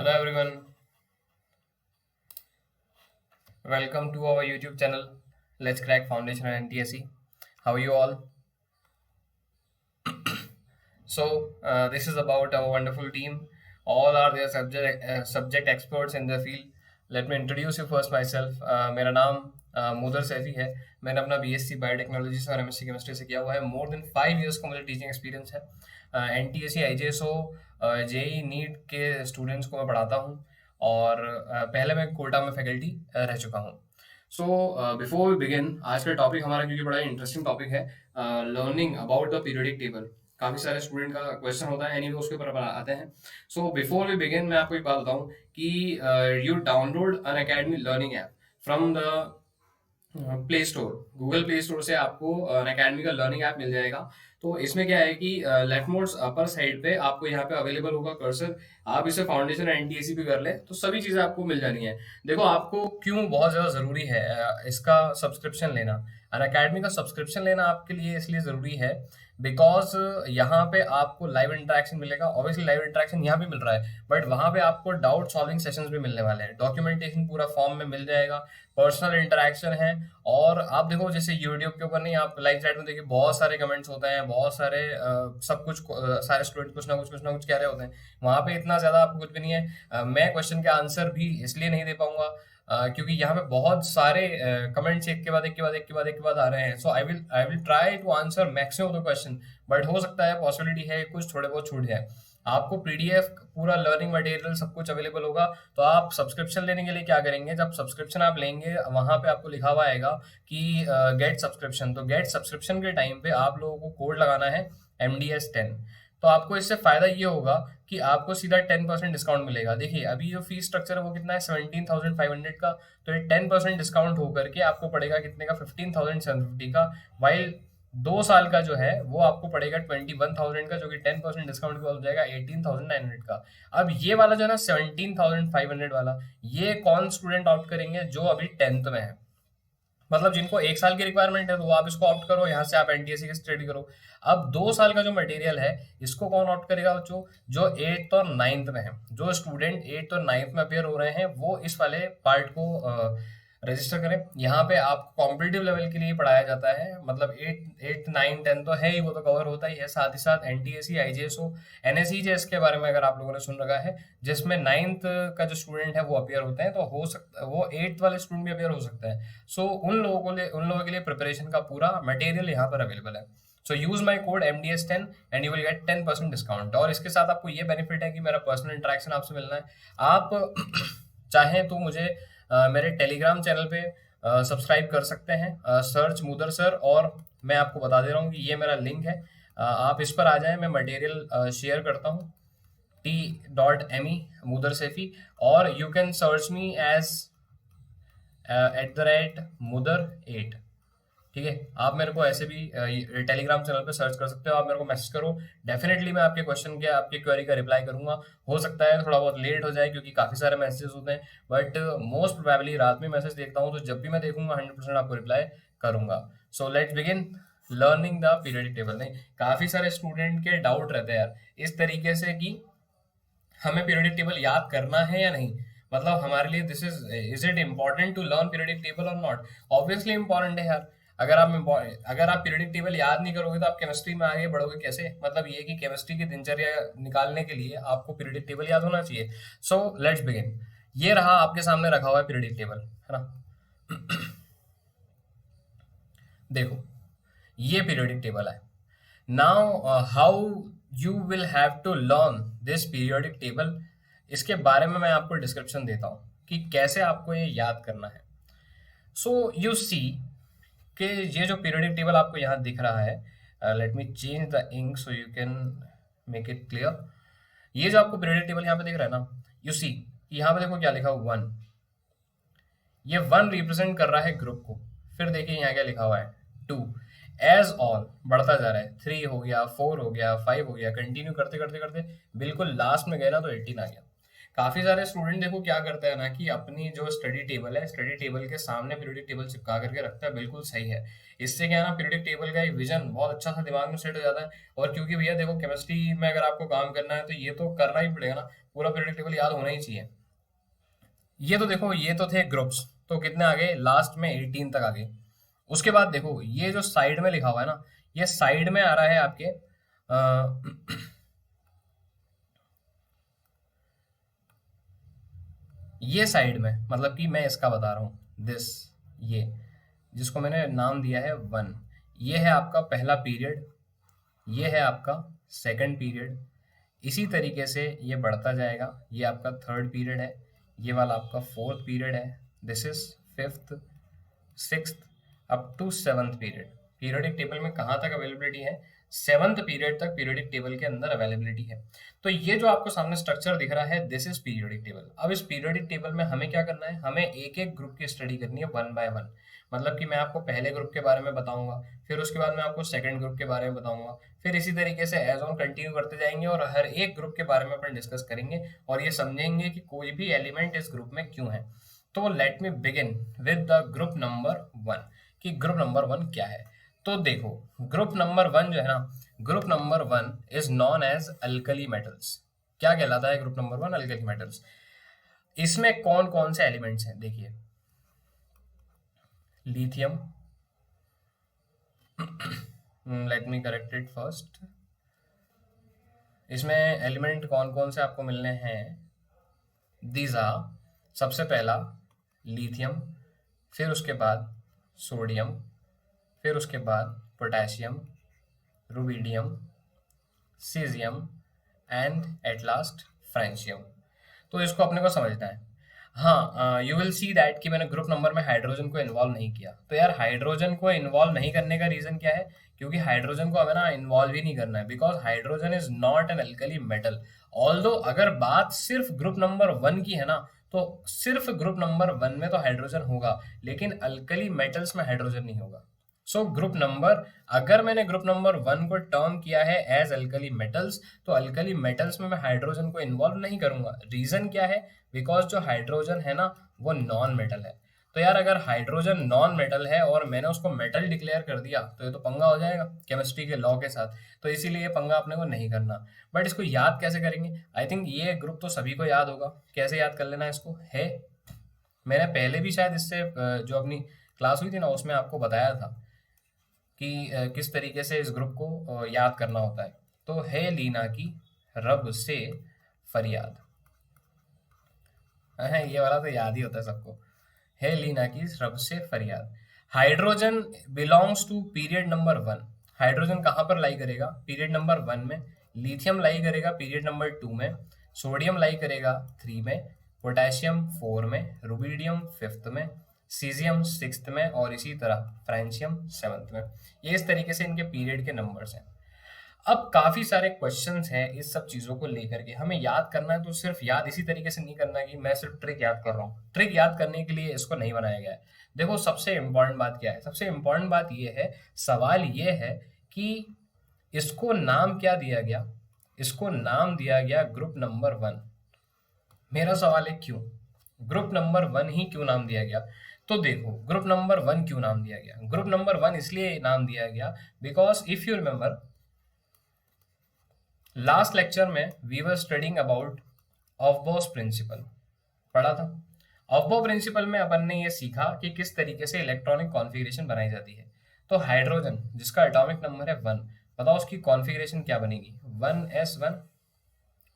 Hello everyone, welcome to our YouTube channel. Let's crack foundation and NTSE. How are you all? This is about our wonderful team. All are their subject experts in their field. Let me introduce you first myself. मेरा नाम मुदर सैफी है. मैंने अपना BSc biotechnology से और MSc chemistry से किया हुआ है. मोर देन 5 years का मुझे टीचिंग एक्सपीरियंस है. NTSE IJSO JEE नीट के स्टूडेंट्स को मैं पढ़ाता हूँ और पहले मैं कोटा में फैकल्टी रह चुका हूँ. बिफोर वी बिगिन, आज का टॉपिक हमारा क्योंकि बड़ा इंटरेस्टिंग टॉपिक है, learning about the periodic table. काफी सारे स्टूडेंट का क्वेश्चन होता है, एनीवे उसके ऊपर आते हैं. सो बिफोर वी बिगिन मैं आपको एक बात बताऊं कि you download Unacademy learning app from the Play Store. Google Play Store से आपको अकेडमी का लर्निंग ऐप मिल जाएगा. तो इसमें क्या है कि लेफ्ट मोस्ट अपर साइड पे आपको यहाँ पे अवेलेबल होगा कर्सर. आप इसे फाउंडेशन एनटीएसी पे कर ले तो सभी चीजें आपको मिल जानी है. देखो आपको क्यों बहुत ज्यादा जरूरी है इसका सब्सक्रिप्शन लेना. अन अकेडमी का सब्सक्रिप्शन लेना आपके लिए इसलिए जरूरी है बिकॉज यहाँ पे आपको लाइव इंटरेक्शन मिलेगा. ऑब्वियसली लाइव इंटरेक्शन यहाँ भी मिल रहा है, बट वहां पे आपको डाउट सॉल्विंग सेशंस भी मिलने वाले हैं. डॉक्यूमेंटेशन पूरा फॉर्म में मिल जाएगा, पर्सनल इंटरेक्शन है. और आप देखो जैसे यूट्यूब के ऊपर नहीं, आप लाइव चैट में देखिए बहुत सारे कमेंट्स होते हैं, बहुत सारे सब कुछ सारे स्टूडेंट कुछ ना कुछ कह रहे होते हैं. वहां पे इतना ज्यादा आपको कुछ भी नहीं है. मैं क्वेश्चन के आंसर भी इसलिए नहीं दे पाऊंगा क्योंकि यहाँ पे बहुत सारे कमेंट्स एक के बाद एक के बाद एक के बाद एक के बाद आ रहे हैं. So I will try to answer maximum of the question, but हो सकता है पॉसिबिलिटी है कुछ थोड़े बहुत छूट जाए. आपको पीडीएफ पूरा लर्निंग मटेरियल सब कुछ अवेलेबल होगा. तो आप सब्सक्रिप्शन लेने के लिए क्या करेंगे, जब सब्सक्रिप्शन आप लेंगे वहां पे आपको लिखा हुआ आएगा कि गेट सब्सक्रिप्शन. तो गेट सब्सक्रिप्शन के टाइम पे आप लोगों को कोड लगाना है MDS10. तो आपको इससे फायदा ये होगा कि आपको सीधा 10% डिस्काउंट मिलेगा. देखिए अभी जो फीस स्ट्रक्चर है वो कितना है, 17,500 का. तो ये 10% डिस्काउंट होकर के आपको पड़ेगा कितने का, 15,750 का. वाइल 2 साल का जो है वो आपको पड़ेगा 21,000 का, जो कि 10% डिस्काउंट के बाद हो जाएगा 18,900 का. अब ये वाला जो है ना 17,500 वाला, ये कौन स्टूडेंट ऑप्ट करेंगे, जो अभी 10th में है. मतलब जिनको 1 साल की रिक्वायरमेंट है तो वो आप इसको ऑप्ट करो, यहाँ से आप एनटीएससी की स्टडी करो. अब 2 साल का जो मटेरियल है इसको कौन ऑप्ट करेगा बच्चों, जो 8th और 9th में है. जो स्टूडेंट 8th और 9th में अपेयर हो रहे हैं वो इस वाले पार्ट को रजिस्टर करें. यहाँ पे आपको कॉम्पिटिटिव लेवल के लिए पढ़ाया जाता है. मतलब 8 9 10 तो है ही, वो तो कवर होता ही है. साथ ही साथ एनटीएससी आईजेएसओ एनएसईजेएस के बारे में अगर आप लोगों ने सुन रखा है, जिसमें 9th का जो स्टूडेंट है वो अपेयर होते हैं, तो हो सकता वो 8th वाले स्टूडेंट भी अपेयर हो सकता है. सो उन लोगों के लिए प्रिपरेशन का पूरा मटेरियल यहाँ पर अवेलेबल है. So use my code MDS10 and you will get 10% discount. और इसके साथ आपको ये बेनिफिट है कि मेरा पर्सनल इंटरेक्शन आपसे मिलना है. आप चाहें तो मुझे मेरे टेलीग्राम चैनल पे सब्सक्राइब कर सकते हैं, सर्च मुदर सर. और मैं आपको बता दे रहा हूँ कि ये मेरा लिंक है, आप इस पर आ जाएं. मैं मटेरियल शेयर करता हूँ t.me मुदर सैफी. और you can search me as @मुदर8. ठीक है, आप मेरे को ऐसे भी टेलीग्राम चैनल पे सर्च कर सकते हो. आप मेरे को मैसेज करो, डेफिनेटली मैं आपके क्वेश्चन के आपके क्वेरी का रिप्लाई करूंगा. हो सकता है थोड़ा बहुत लेट हो जाए क्योंकि काफ़ी सारे मैसेजेस होते हैं, बट मोस्ट प्रोबेबली रात में मैसेज देखता हूँ. तो जब भी मैं देखूंगा 100% आपको रिप्लाई करूंगा. So let's begin learning the periodic table. नहीं, काफ़ी सारे स्टूडेंट के डाउट रहते हैं यार इस तरीके से कि हमें पीरियडिक टेबल याद करना है या नहीं. मतलब हमारे लिए this is it important to learn periodic table और नॉट. ऑब्वियसली इंपॉर्टेंट है यार. अगर आप पीरियडिक टेबल याद नहीं करोगे तो आप केमिस्ट्री में आगे बढ़ोगे कैसे. मतलब ये कि केमिस्ट्री की दिनचर्या निकालने के लिए आपको पीरियडिक टेबल याद होना चाहिए. So let's begin. ये रहा आपके सामने रखा हुआ है पीरियडिक टेबल, है ना. देखो ये पीरियडिक टेबल है. Now how you will have to learn this periodic table, इसके बारे में मैं आपको डिस्क्रिप्शन देता हूँ कि कैसे आपको ये याद करना है. सो यू सी कि ये जो पीरियडिक टेबल आपको यहाँ दिख रहा है, let me change the ink so you can make it clear. ये जो आपको पीरियडिक टेबल यहाँ पे दिख रहा है ना, यू सी यहाँ पे देखो क्या लिखा हुआ 1. ये 1 रिप्रेजेंट कर रहा है ग्रुप को. फिर देखिए यहाँ क्या लिखा हुआ है 2. एज ऑल बढ़ता जा रहा है, 3 हो गया, 4 हो गया, 5 हो गया, कंटिन्यू करते करते करते बिल्कुल लास्ट में गए ना तो 18 आ गया. काफी सारे स्टूडेंट देखो क्या करते हैं ना कि अपनी जो स्टडी टेबल है, स्टडी टेबल के सामने पीरियोडिक टेबल चिपका करके रखता है, बिल्कुल सही है। इससे क्या है ना, पीरियोडिक टेबल का एक विजन बहुत अच्छा सा दिमाग में सेट हो जाता है। और क्योंकि भैया देखो केमिस्ट्री में अगर आपको काम करना है तो ये तो करना ही पड़ेगा ना, पूरा पीरियोडिक टेबल याद होना ही चाहिए। ये तो देखो, ये तो थे ग्रुप्स, तो कितने आगे, लास्ट में 18 तक आगे। उसके बाद देखो ये जो साइड में लिखा हुआ है ना, ये साइड में आ रहा है आपके ये साइड में, मतलब कि मैं इसका बता रहा हूं, दिस, ये जिसको मैंने नाम दिया है 1, ये है आपका पहला पीरियड, ये है आपका सेकंड पीरियड, इसी तरीके से ये बढ़ता जाएगा, ये आपका थर्ड पीरियड है, ये वाला आपका फोर्थ पीरियड है, this is fifth, sixth, up to seventh period. Periodic table में कहाँ तक अवेलेबिलिटी है, सेवंथ पीरियड तक पीरियोडिक टेबल के अंदर अवेलेबिलिटी है। तो ये जो आपको सामने स्ट्रक्चर दिख रहा है, दिस इज पीरियोडिक टेबल। अब इस पीरियोडिक टेबल में हमें क्या करना है, हमें एक एक ग्रुप की स्टडी करनी है 1 बाय 1। मतलब कि मैं आपको पहले ग्रुप के बारे में बताऊंगा, फिर उसके बाद मैं आपको सेकंड ग्रुप के बारे में बताऊंगा, फिर इसी तरीके से एज ऑन कंटिन्यू करते जाएंगे और हर एक ग्रुप के बारे में अपन डिस्कस करेंगे और ये समझेंगे कि कोई भी एलिमेंट इस ग्रुप में क्यों है। तो let me begin with the group number 1, कि ग्रुप नंबर 1 क्या है। तो देखो, ग्रुप नंबर 1 जो है ना, group number 1 is known as alkali metals. क्या कहलाता है ग्रुप नंबर 1? Alkali metals. इसमें कौन कौन से एलिमेंट्स हैं, देखिए, lithium, let me correct it first. इसमें एलिमेंट कौन कौन से आपको मिलने हैं, दीज आर, सबसे पहला लिथियम, फिर उसके बाद सोडियम, फिर उसके बाद potassium, rubidium, caesium and at last francium. तो इसको अपने को समझना है। हाँ, यू विल सी दैट कि मैंने ग्रुप नंबर में हाइड्रोजन को इन्वॉल्व नहीं किया। तो यार हाइड्रोजन को इन्वॉल्व नहीं करने का रीजन क्या है? क्योंकि हाइड्रोजन को हमें ना इन्वॉल्व ही नहीं करना है, because hydrogen is not an alkali metal. Although अगर बात सिर्फ ग्रुप नंबर 1 की है ना, तो सिर्फ ग्रुप नंबर 1 में तो हाइड्रोजन होगा, लेकिन अल्कली मेटल्स में हाइड्रोजन नहीं होगा। सो ग्रुप नंबर, अगर मैंने ग्रुप नंबर 1 को टर्म किया है एज अल्कली मेटल्स, तो अल्कली मेटल्स में मैं हाइड्रोजन को इन्वॉल्व नहीं करूंगा। रीजन क्या है? बिकॉज जो हाइड्रोजन है ना, वो नॉन मेटल है। तो यार अगर हाइड्रोजन नॉन मेटल है और मैंने उसको मेटल डिक्लेयर कर दिया, तो ये तो पंगा हो जाएगा केमिस्ट्री के लॉ के साथ। तो इसीलिए ये पंगा अपने को नहीं करना। बट इसको याद कैसे करेंगे? आई थिंक ये ग्रुप तो सभी को याद होगा। कैसे याद कर लेना इसको है, मैंने पहले भी शायद इससे जो अपनी क्लास हुई थी ना, उसमें आपको बताया था कि किस तरीके से इस ग्रुप को याद करना होता है। तो है लीना की रब से फरियाद, ये वाला तो याद ही होता है सबको। है लीना की रब से फरियाद। Hydrogen belongs to period number 1। Hydrogen कहाँ पर लाई करेगा? पीरियड नंबर 1 में। लिथियम लाई करेगा पीरियड नंबर 2 में। सोडियम लाई करेगा 3 में। पोटेशियम 4 में। रुबिडियम 5th में। सीजियम 6th में। और इसी तरह फ्रेंशियम 7th में। ये इस तरीके से इनके पीरियड के नंबर्स हैं। अब काफी सारे क्वेश्चंस हैं इस सब चीजों को लेकर के, हमें याद करना है। तो सिर्फ याद इसी तरीके से नहीं करना कि मैं सिर्फ ट्रिक याद कर रहा हूँ। ट्रिक याद करने के लिए इसको नहीं बनाया गया है। देखो सबसे इंपॉर्टेंट बात क्या है? सबसे इंपॉर्टेंट बात ये है, सवाल ये है कि इसको नाम क्या दिया गया? इसको नाम दिया गया ग्रुप नंबर 1। मेरा सवाल है क्यों ग्रुप नंबर 1 ही क्यों नाम दिया गया? तो देखो, ग्रुप नंबर 1 क्यों नाम दिया गया? ग्रुप नंबर 1 इसलिए नाम दिया गया because if you remember, last lecture में we were studying about aufbau principle, पढ़ा था। ऑफबॉ प्रिंसिपल में अपन ने ये सीखा कि किस तरीके से इलेक्ट्रॉनिक कॉन्फ़िगरेशन बनाई जाती है। तो हाइड्रोजन जिसका एटॉमिक नंबर है 1, बताओ उसकी कॉन्फ़िगरेशन क्या बनेगी? 1s1।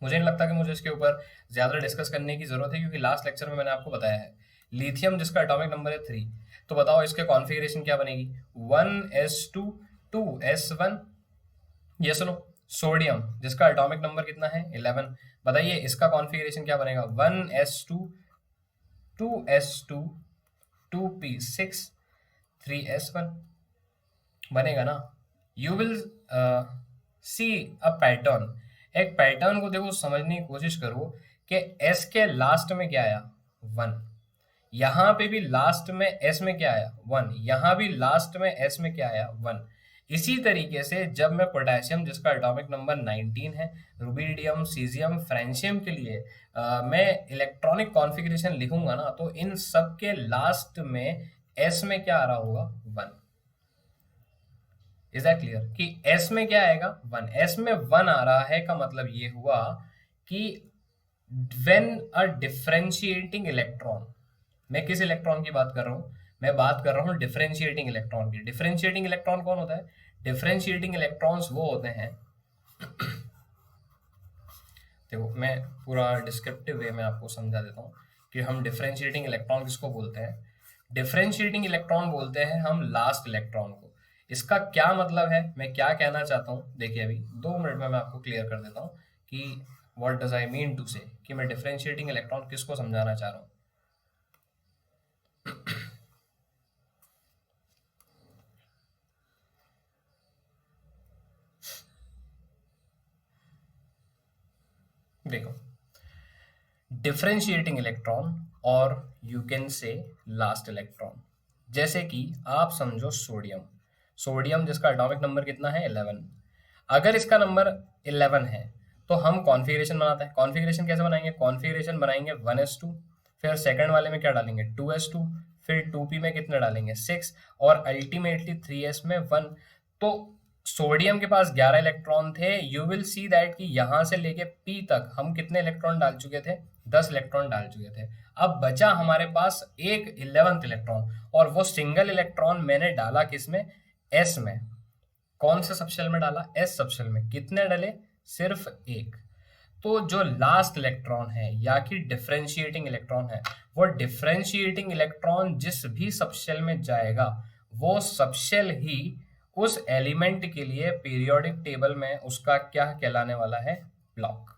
मुझे नहीं लगता कि मुझे इसके ऊपर ज़्यादा डिस्कस करने की ज़रूरत है, क्योंकि लास्ट लेक्चर में मैंने आपको बताया है। लिथियम जिसका एटॉमिक नंबर है 3, तो बताओ इसके कॉन्फ़िगरेशन क्या बनेगी? 1s2 2s1। ये सुनो, सोडियम जिसका एटॉमिक नंबर कितना है? 11, बताइए इसका कॉन्फ़िगरेशन क्या बनेगा? 1s2 2s2 2p6 3s1 बनेगा ना। You will see a pattern. एक पैटर्न को देखो, समझने की कोशिश करो कि s के लास्ट में क्या आया? 1। यहाँ पे भी लास्ट में s में क्या आया? 1। यहाँ भी लास्ट में s में क्या आया? 1। इसी तरीके से जब मैं पोटेशियम जिसका एटॉमिक नंबर 19 है, रुबिडियम, सीजियम, फ्रेंशियम के लिए मैं इलेक्ट्रॉनिक कॉन्फ़िगरेशन लिखूंगा ना, तो इन सब के लास्ट में एस में क्या आ रहा होगा? 1। इज दैट क्लियर कि एस में क्या आएगा? 1। एस में 1 आ रहा है का मतलब ये हुआ कि व्हेन अ डिफरेंशिएटिंग इलेक्ट्रॉन, मैं किस इलेक्ट्रॉन की बात कर रहा हूं? मैं बात कर रहा हूं डिफरेंशिएटिंग इलेक्ट्रॉन की। डिफरेंशिएटिंग इलेक्ट्रॉन कौन होता है? डिफरेंशिएटिंग इलेक्ट्रॉन्स वो होते हैं, देखो मैं पूरा डिस्क्रिप्टिव वे में आपको समझा देता हूँ कि हम डिफरेंशिएटिंग इलेक्ट्रॉन किसको बोलते हैं। डिफरेंशिएटिंग इलेक्ट्रॉन बोलते हैं हम लास्ट इलेक्ट्रॉन को। इसका क्या मतलब है, मैं क्या कहना चाहता हूँ, देखिए अभी 2 मिनट में मैं आपको क्लियर कर देता हूँ कि what does I mean to say, कि मैं डिफरेंशिएटिंग इलेक्ट्रॉन किसको समझाना चाह रहा हूँ। देखो, डिफरेंशिएटिंग इलेक्ट्रॉन और you can say last electron, जैसे कि आप समझो सोडियम। सोडियम जिसका एटॉमिक नंबर कितना है? 11। अगर इसका नंबर 11 है तो हम कॉन्फ़िगरेशन बनाते हैं। कॉन्फ़िगरेशन कैसे बनाएंगे? कॉन्फ़िगरेशन बनाएंगे 1s2, फिर सेकंड वाले में क्या डालेंगे? 2s2, फिर 2p में कितने डालेंगे? 6, और अल्टीमेटली 3s में 1। तो सोडियम के पास 11 इलेक्ट्रॉन थे। यू विल सी दैट कि यहां से लेके पी तक हम कितने इलेक्ट्रॉन डाल चुके थे? 10 इलेक्ट्रॉन डाल चुके थे। अब बचा हमारे पास एक 11th इलेक्ट्रॉन, और वो सिंगल इलेक्ट्रॉन मैंने डाला किस में? एस में। कौन से सबशेल में डाला? एस सबशेल में। कितने डले? सिर्फ एक। तो जो लास्ट इलेक्ट्रॉन है या कि डिफरेंशिएटिंग इलेक्ट्रॉन है, वो डिफरेंशिएटिंग इलेक्ट्रॉन जिस भी सबशेल में जाएगा, वो सबशेल ही उस एलिमेंट के लिए पीरियोडिक टेबल में उसका क्या कहलाने वाला है? ब्लॉक।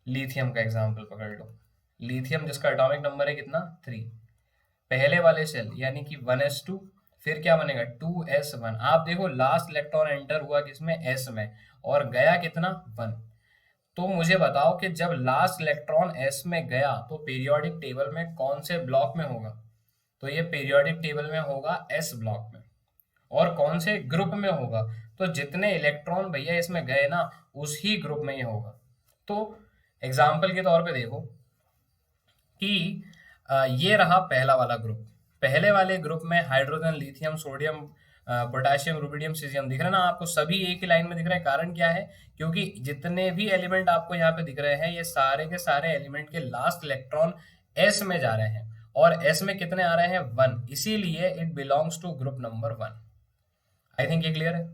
लिथियम का एग्जांपल पकड़ लो। लिथियम जिसका एटॉमिक नंबर है कितना? 3। पहले वाले सेल यानी कि 1s2, फिर क्या बनेगा? 2s1। आप देखो लास्ट इलेक्ट्रॉन एंटर हुआ किसमें? s में, और गया कितना? 1। तो मुझे बताओ कि जब लास्ट इलेक्ट्रॉन s में गया तो पीरियोडिक टेबल में कौन से ब्लॉक में होगा? तो ये पीरियोडिक टेबल में होगा s ब्लॉक में। और कौन से ग्रुप में होगा? तो जितने इलेक्ट्रॉन भैया इसमें गए ना, उसी ग्रुप में ये होगा। तो एग्जाम्पल के तौर पे देखो कि ये रहा पहला वाला ग्रुप। पहले वाले ग्रुप में hydrogen, lithium, sodium, potassium, rubidium, caesium दिख रहे हैं ना आपको? सभी एक ही लाइन में दिख रहे हैं। कारण क्या है? क्योंकि जितने भी एलिमेंट आपको यहाँ पे दिख रहे हैं, ये सारे के सारे एलिमेंट के लास्ट इलेक्ट्रॉन एस में जा रहे हैं, और एस में कितने आ रहे हैं? 1। इसीलिए it belongs to group number 1। I think ये क्लियर है।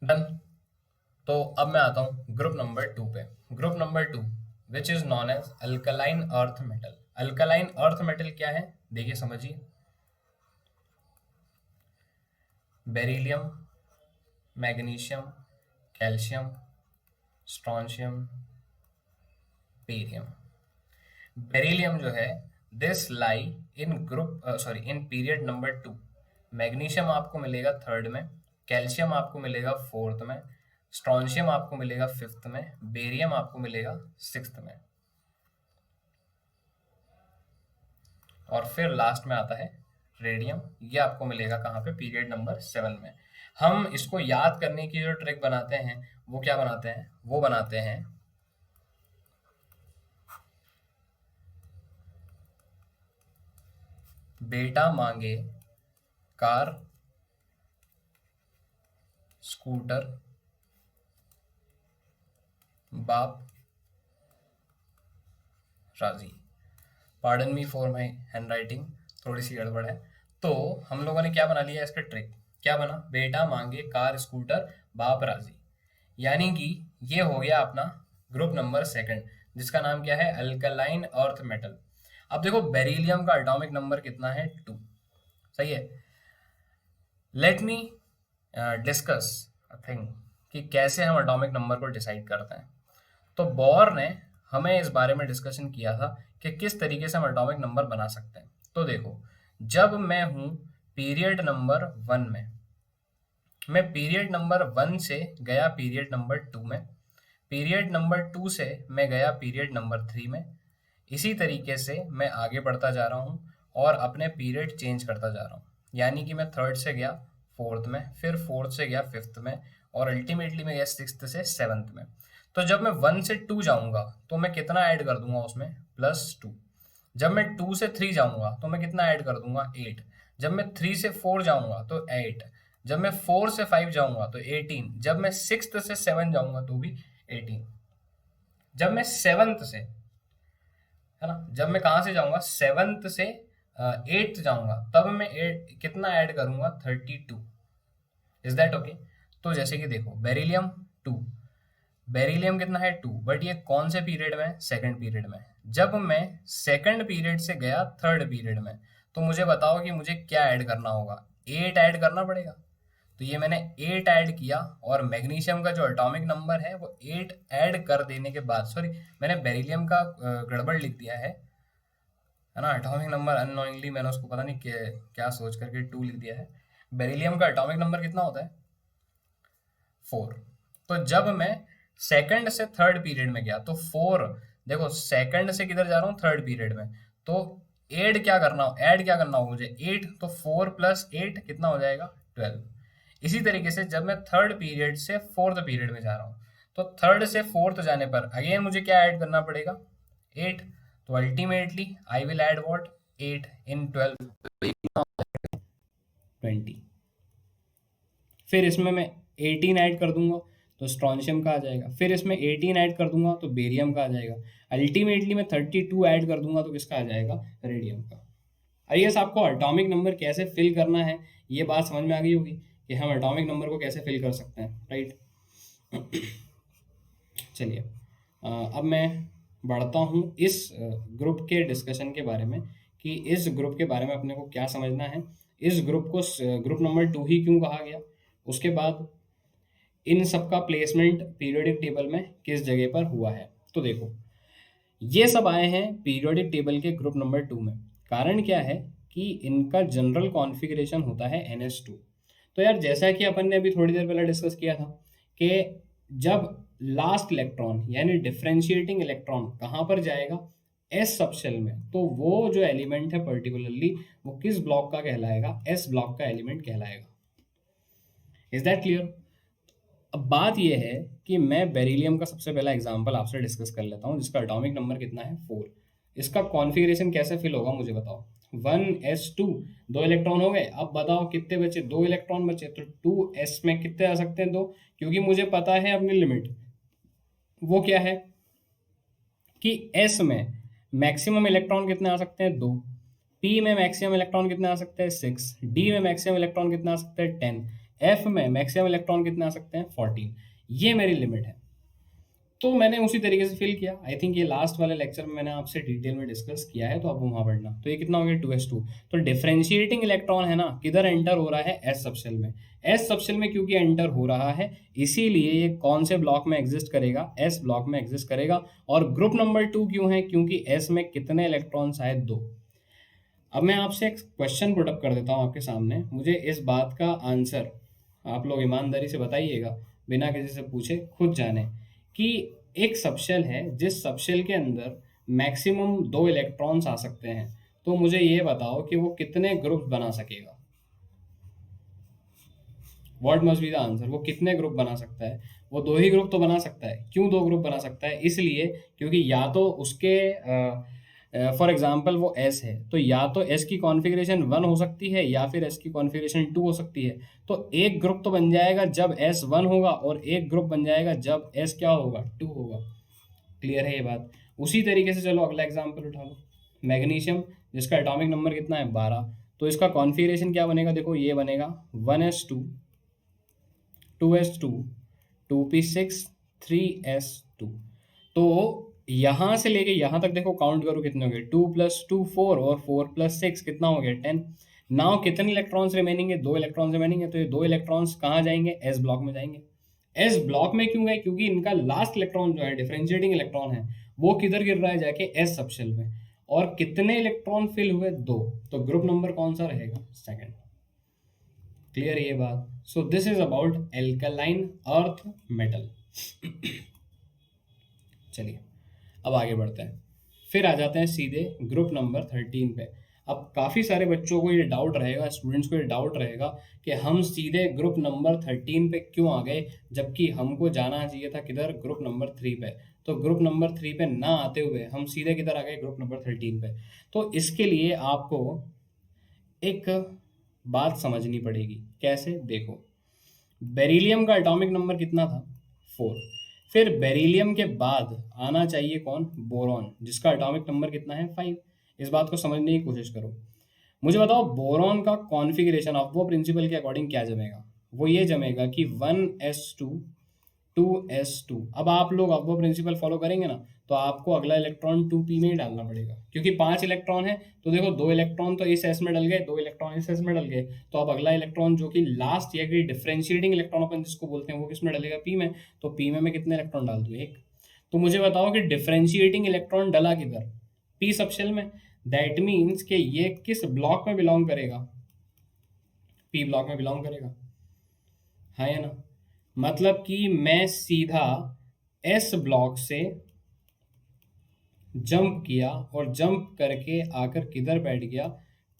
डन। तो अब मैं आता हूं ग्रुप नंबर 2 पे। Group number 2 which is known as alkaline earth metal. Alkaline earth metal क्या है? देखिए समझिए। Beryllium, magnesium, calcium, strontium, barium. Beryllium जो है, this lie in group in period number 2। Magnesium आपको मिलेगा 3rd में, कैल्शियम आपको मिलेगा 4th में, स्ट्रॉन्शियम आपको मिलेगा 5th में, बेरियम आपको मिलेगा 6th में, और फिर लास्ट में आता है रेडियम। ये आपको मिलेगा कहाँ पे? पीरियड नंबर 7 में। हम इसको याद करने की जो ट्रिक बनाते हैं, वो क्या बनाते हैं? वो बनाते हैं बेटा मांगे कार स्कूटर बाप राजी। Pardon me for my hand writing, थोड़ी सी गड़बड़ है। तो हम लोगों ने क्या बना लिया इसका ट्रिक? क्या बना? बेटा मांगे कार स्कूटर बाप राजी। यानी कि ये हो गया अपना ग्रुप नंबर 2, जिसका नाम क्या है? Alkaline earth metal. अब देखो बेरिलियम का एटॉमिक नंबर कितना है? 2। सही है। Let me discuss a thing कि कैसे हम एटॉमिक नंबर को डिसाइड करते हैं। तो बोर ने हमें इस बारे में डिस्कशन किया था कि किस तरीके से हम एटॉमिक नंबर बना सकते हैं। तो देखो, जब मैं हूं पीरियड नंबर 1 में, मैं पीरियड नंबर 1 से गया पीरियड नंबर 2 में, पीरियड नंबर 2 से मैं गया पीरियड नंबर 3 में, इसी तरीके से मैं आगे बढ़ता जा रहा हूँ और अपने पीरियड चेंज करता जा रहा हूँ। यानी कि मैं थर्ड से गया फोर्थ में, फिर फोर्थ से गया फिफ्थ में, और अल्टीमेटली मैं गया सिक्स्थ से सेवन्थ में। तो जब मैं 1 से 2 जाऊंगा तो मैं कितना ऐड कर दूंगा उसमें? +2। जब मैं 2 से 3 जाऊंगा तो मैं कितना ऐड कर दूंगा? 8। जब मैं 3 से 4 जाऊंगा तो 8। जब मैं 4 से 5 जाऊंगा तो 18। जब मैं 6 से 7 जाऊंगा तो भी 18। जब मैं सेवन्थ से, है ना, जब मैं कहाँ से जाऊंगा? सेवन्थ से एट्थ जाऊंगा, तब मैं कितना ऐड करूंगा? 32। Is that okay? तो जैसे कि देखो, बेरिलियम 2, बेरिलियम कितना है? 2, बट ये कौन से पीरियड में? सेकंड पीरियड में। जब मैं सेकंड पीरियड से गया थर्ड पीरियड में, तो मुझे बताओ कि मुझे क्या ऐड करना होगा? 8 ऐड करना पड़ेगा। तो ये मैंने 8 ऐड किया, और मैग्नीशियम का जो एटॉमिक नंबर है वो 8 ऐड कर देने के बाद, सॉरी मैंने बेरिलियम का गड़बड़ लिख दिया है ना, एटॉमिक नंबर अननोइंगली मैंने उसको पता नहीं क्या सोच करके 2 लिख दिया है। बेरिलियम का एटॉमिक नंबर कितना होता है? 4। तो जब मैं सेकंड से थर्ड पीरियड में गया तो 4, देखो सेकंड से किधर जा रहा हूँ? थर्ड पीरियड में। तो ऐड क्या करना होगा मुझे? 8। तो 4 + 8 कितना हो जाएगा? 12। इसी तरीके से जब मैं थर्ड पीरियड से फोर्थ पीरियड में जा रहा हूँ, तो थर्ड से फोर्थ जाने पर अगेन मुझे क्या ऐड करना पड़ेगा? 8। तो ultimately I will add what? 8 इन 12, 20। फिर इसमें मैं 18 ऐड कर दूंगा तो स्ट्रॉन्शियम का आ जाएगा। फिर इसमें 18 ऐड कर दूंगा तो बेरियम का आ जाएगा। अल्टीमेटली मैं 32 ऐड कर दूंगा तो किसका आ जाएगा? रेडियम का। आई गेस आपको एटॉमिक नंबर कैसे फिल करना है ये बात समझ में आ गई होगी कि हम एटॉमिक नंबर को कैसे फिल कर सकते हैं, राइट? चलिए, अब मैं बढ़ता हूँ इस ग्रुप के डिस्कशन के बारे में कि इस ग्रुप के बारे में अपने को क्या समझना है, इस ग्रुप को ग्रुप नंबर 2 ही क्यों कहा गया, उसके बाद इन सब का प्लेसमेंट पीरियोडिक टेबल में किस जगह पर हुआ है। तो देखो, ये सब आए हैं पीरियोडिक टेबल के ग्रुप नंबर 2 में। कारण क्या है कि इनका जनरल कॉन्फ़िगरेशन होता है NH2। तो यार, जैसा कि अपन ने अभी थोड़ी देर पहले डिस्कस किया था कि जब लास्ट इलेक्ट्रॉन यानी डिफरेंशिएटिंग इलेक्ट्रॉन कहाँ पर जाएगा? एस सबशेल में। तो वो जो एलिमेंट है पर्टिकुलरली वो किस ब्लॉक का कहलाएगा? एस ब्लॉक का एलिमेंट कहलाएगा। Is that clear? अब बात यह है कि मैं बेरिलियम का सबसे पहला एग्जांपल आपसे डिस्कस कर लेता हूं, जिसका एटॉमिक नंबर कितना है? 4। इसका कॉन्फ़िगरेशन कैसे फिल होगा मुझे बताओ। 1s2, 2 इलेक्ट्रॉन हो गए। अब बताओ कितने बचे? 2 इलेक्ट्रॉन बचे। तो 2s में कितने आ सकते हैं? 2, क्योंकि मुझे पता है अपनी लिमिट। वो क्या है कि s में मैक्सिमम इलेक्ट्रॉन कितने आ सकते हैं? 2। p में मैक्सिमम इलेक्ट्रॉन कितने आ सकते हैं? 6। d में मैक्सिमम इलेक्ट्रॉन कितने आ सकते हैं? 10। f में मैक्सिमम इलेक्ट्रॉन कितने आ सकते हैं? 14। ये मेरी लिमिट है। तो मैंने उसी तरीके से फिल किया। आई थिंक ये लास्ट वाले लेक्चर में मैंने आपसे डिटेल में डिस्कस किया है, तो आप वहाँ पढ़ना। तो ये कितना हो गया? 2s2। तो डिफरेंशिएटिंग इलेक्ट्रॉन है ना, किधर एंटर हो रहा है? एस सबशेल में। एस सबशेल में क्योंकि एंटर हो रहा है, इसीलिए ये कौन से ब्लॉक में एग्जिस्ट करेगा? एस ब्लॉक में एग्जिस्ट करेगा। और ग्रुप नंबर 2 क्यों है? क्योंकि एस में कितने इलेक्ट्रॉन्स आए? 2। अब मैं आपसे एक क्वेश्चन पुटअप कर देता हूँ आपके सामने। मुझे इस बात का आंसर आप लोग ईमानदारी से बताइएगा, बिना किसी से पूछे, खुद जाने कि एक सबशेल है जिस सबशेल के अंदर मैक्सिमम 2 इलेक्ट्रॉन्स आ सकते हैं, तो मुझे ये बताओ कि वो कितने ग्रुप बना सकेगा? What must be the answer? वो कितने ग्रुप बना सकता है? वो 2 ही ग्रुप तो बना सकता है। क्यों 2 ग्रुप बना सकता है? इसलिए क्योंकि या तो उसके फॉर एग्जाम्पल वो एस है, तो या तो एस की कॉन्फ़िगरेशन 1 हो सकती है या फिर एस की कॉन्फ़िगरेशन 2 हो सकती है। तो एक ग्रुप तो बन जाएगा जब एस 1 होगा, और एक ग्रुप बन जाएगा जब एस क्या होगा? 2 होगा। क्लियर है ये बात? उसी तरीके से चलो अगला एग्जाम्पल उठा लो। मैग्नीशियम, जिसका एटॉमिक नंबर कितना है? 12। तो इसका कॉन्फ़िगरेशन क्या बनेगा? देखो ये बनेगा 1s2, 2s2, 2p6, 3s2। तो यहाँ से लेके यहाँ तक देखो, काउंट करो कितने हो गए? 2 + 2 4, और 4 + 6 कितना हो गया? 10। नाउ कितने इलेक्ट्रॉन्स रिमेनिंग है? 2 इलेक्ट्रॉन्स रिमेनिंग है। तो ये 2 इलेक्ट्रॉन्स कहाँ जाएंगे? एस ब्लॉक में जाएंगे। एस ब्लॉक में क्यों गए? क्योंकि इनका लास्ट इलेक्ट्रॉन जो है, डिफरेंशिएटिंग इलेक्ट्रॉन है, वो किधर गिर रहा है? जाके एस सबशेल में। और कितने इलेक्ट्रॉन फिल हुए? 2। तो ग्रुप नंबर कौन सा रहेगा? सेकंड। क्लियर ये बात? So this is about alkaline earth metal. चलिए अब आगे बढ़ते हैं। फिर आ जाते हैं सीधे ग्रुप नंबर 13 पे। अब काफ़ी सारे बच्चों को ये डाउट रहेगा, स्टूडेंट्स को ये डाउट रहेगा कि हम सीधे ग्रुप नंबर 13 पे क्यों आ गए, जबकि हमको जाना चाहिए था किधर, ग्रुप नंबर 3 पे। तो ग्रुप नंबर 3 पे ना आते हुए हम सीधे किधर आ गए, ग्रुप नंबर 13 पे। तो इसके लिए आपको एक बात समझनी पड़ेगी। कैसे, देखो, बेरिलियम का एटॉमिक नंबर कितना था, 4। फिर बेरिलियम के बाद आना चाहिए कौन, बोरॉन, जिसका एटॉमिक नंबर कितना है, 5। इस बात को समझने की कोशिश करो। मुझे बताओ बोरॉन का कॉन्फ़िगरेशन ऑफ वो प्रिंसिपल के अकॉर्डिंग क्या जमेगा। वो ये जमेगा कि 1s2 2s2। अब आप लोग अब वो प्रिंसिपल फॉलो करेंगे ना, तो आपको अगला इलेक्ट्रॉन 2p में ही डालना पड़ेगा, क्योंकि 5 इलेक्ट्रॉन है। तो देखो 2 इलेक्ट्रॉन तो इस एस में डल गए, 2 इलेक्ट्रॉन इस एस में डल गए। तो अब अगला इलेक्ट्रॉन जो कि लास्ट या कि डिफरेंशिएटिंग इलेक्ट्रॉन अपन जिसको बोलते हैं, वो किस में डलेगा, p में। तो p में मैं कितने इलेक्ट्रॉन डाल दूँ, 1। तो मुझे बताओ कि डिफरेंशिएटिंग इलेक्ट्रॉन डला किधर, p सबशेल में। दैट मीन्स कि ये किस ब्लॉक में बिलोंग करेगा, p ब्लॉक में बिलोंग करेगा, हाँ या ना। मतलब कि मैं सीधा एस ब्लॉक से जंप किया और जंप करके आकर किधर बैठ गया,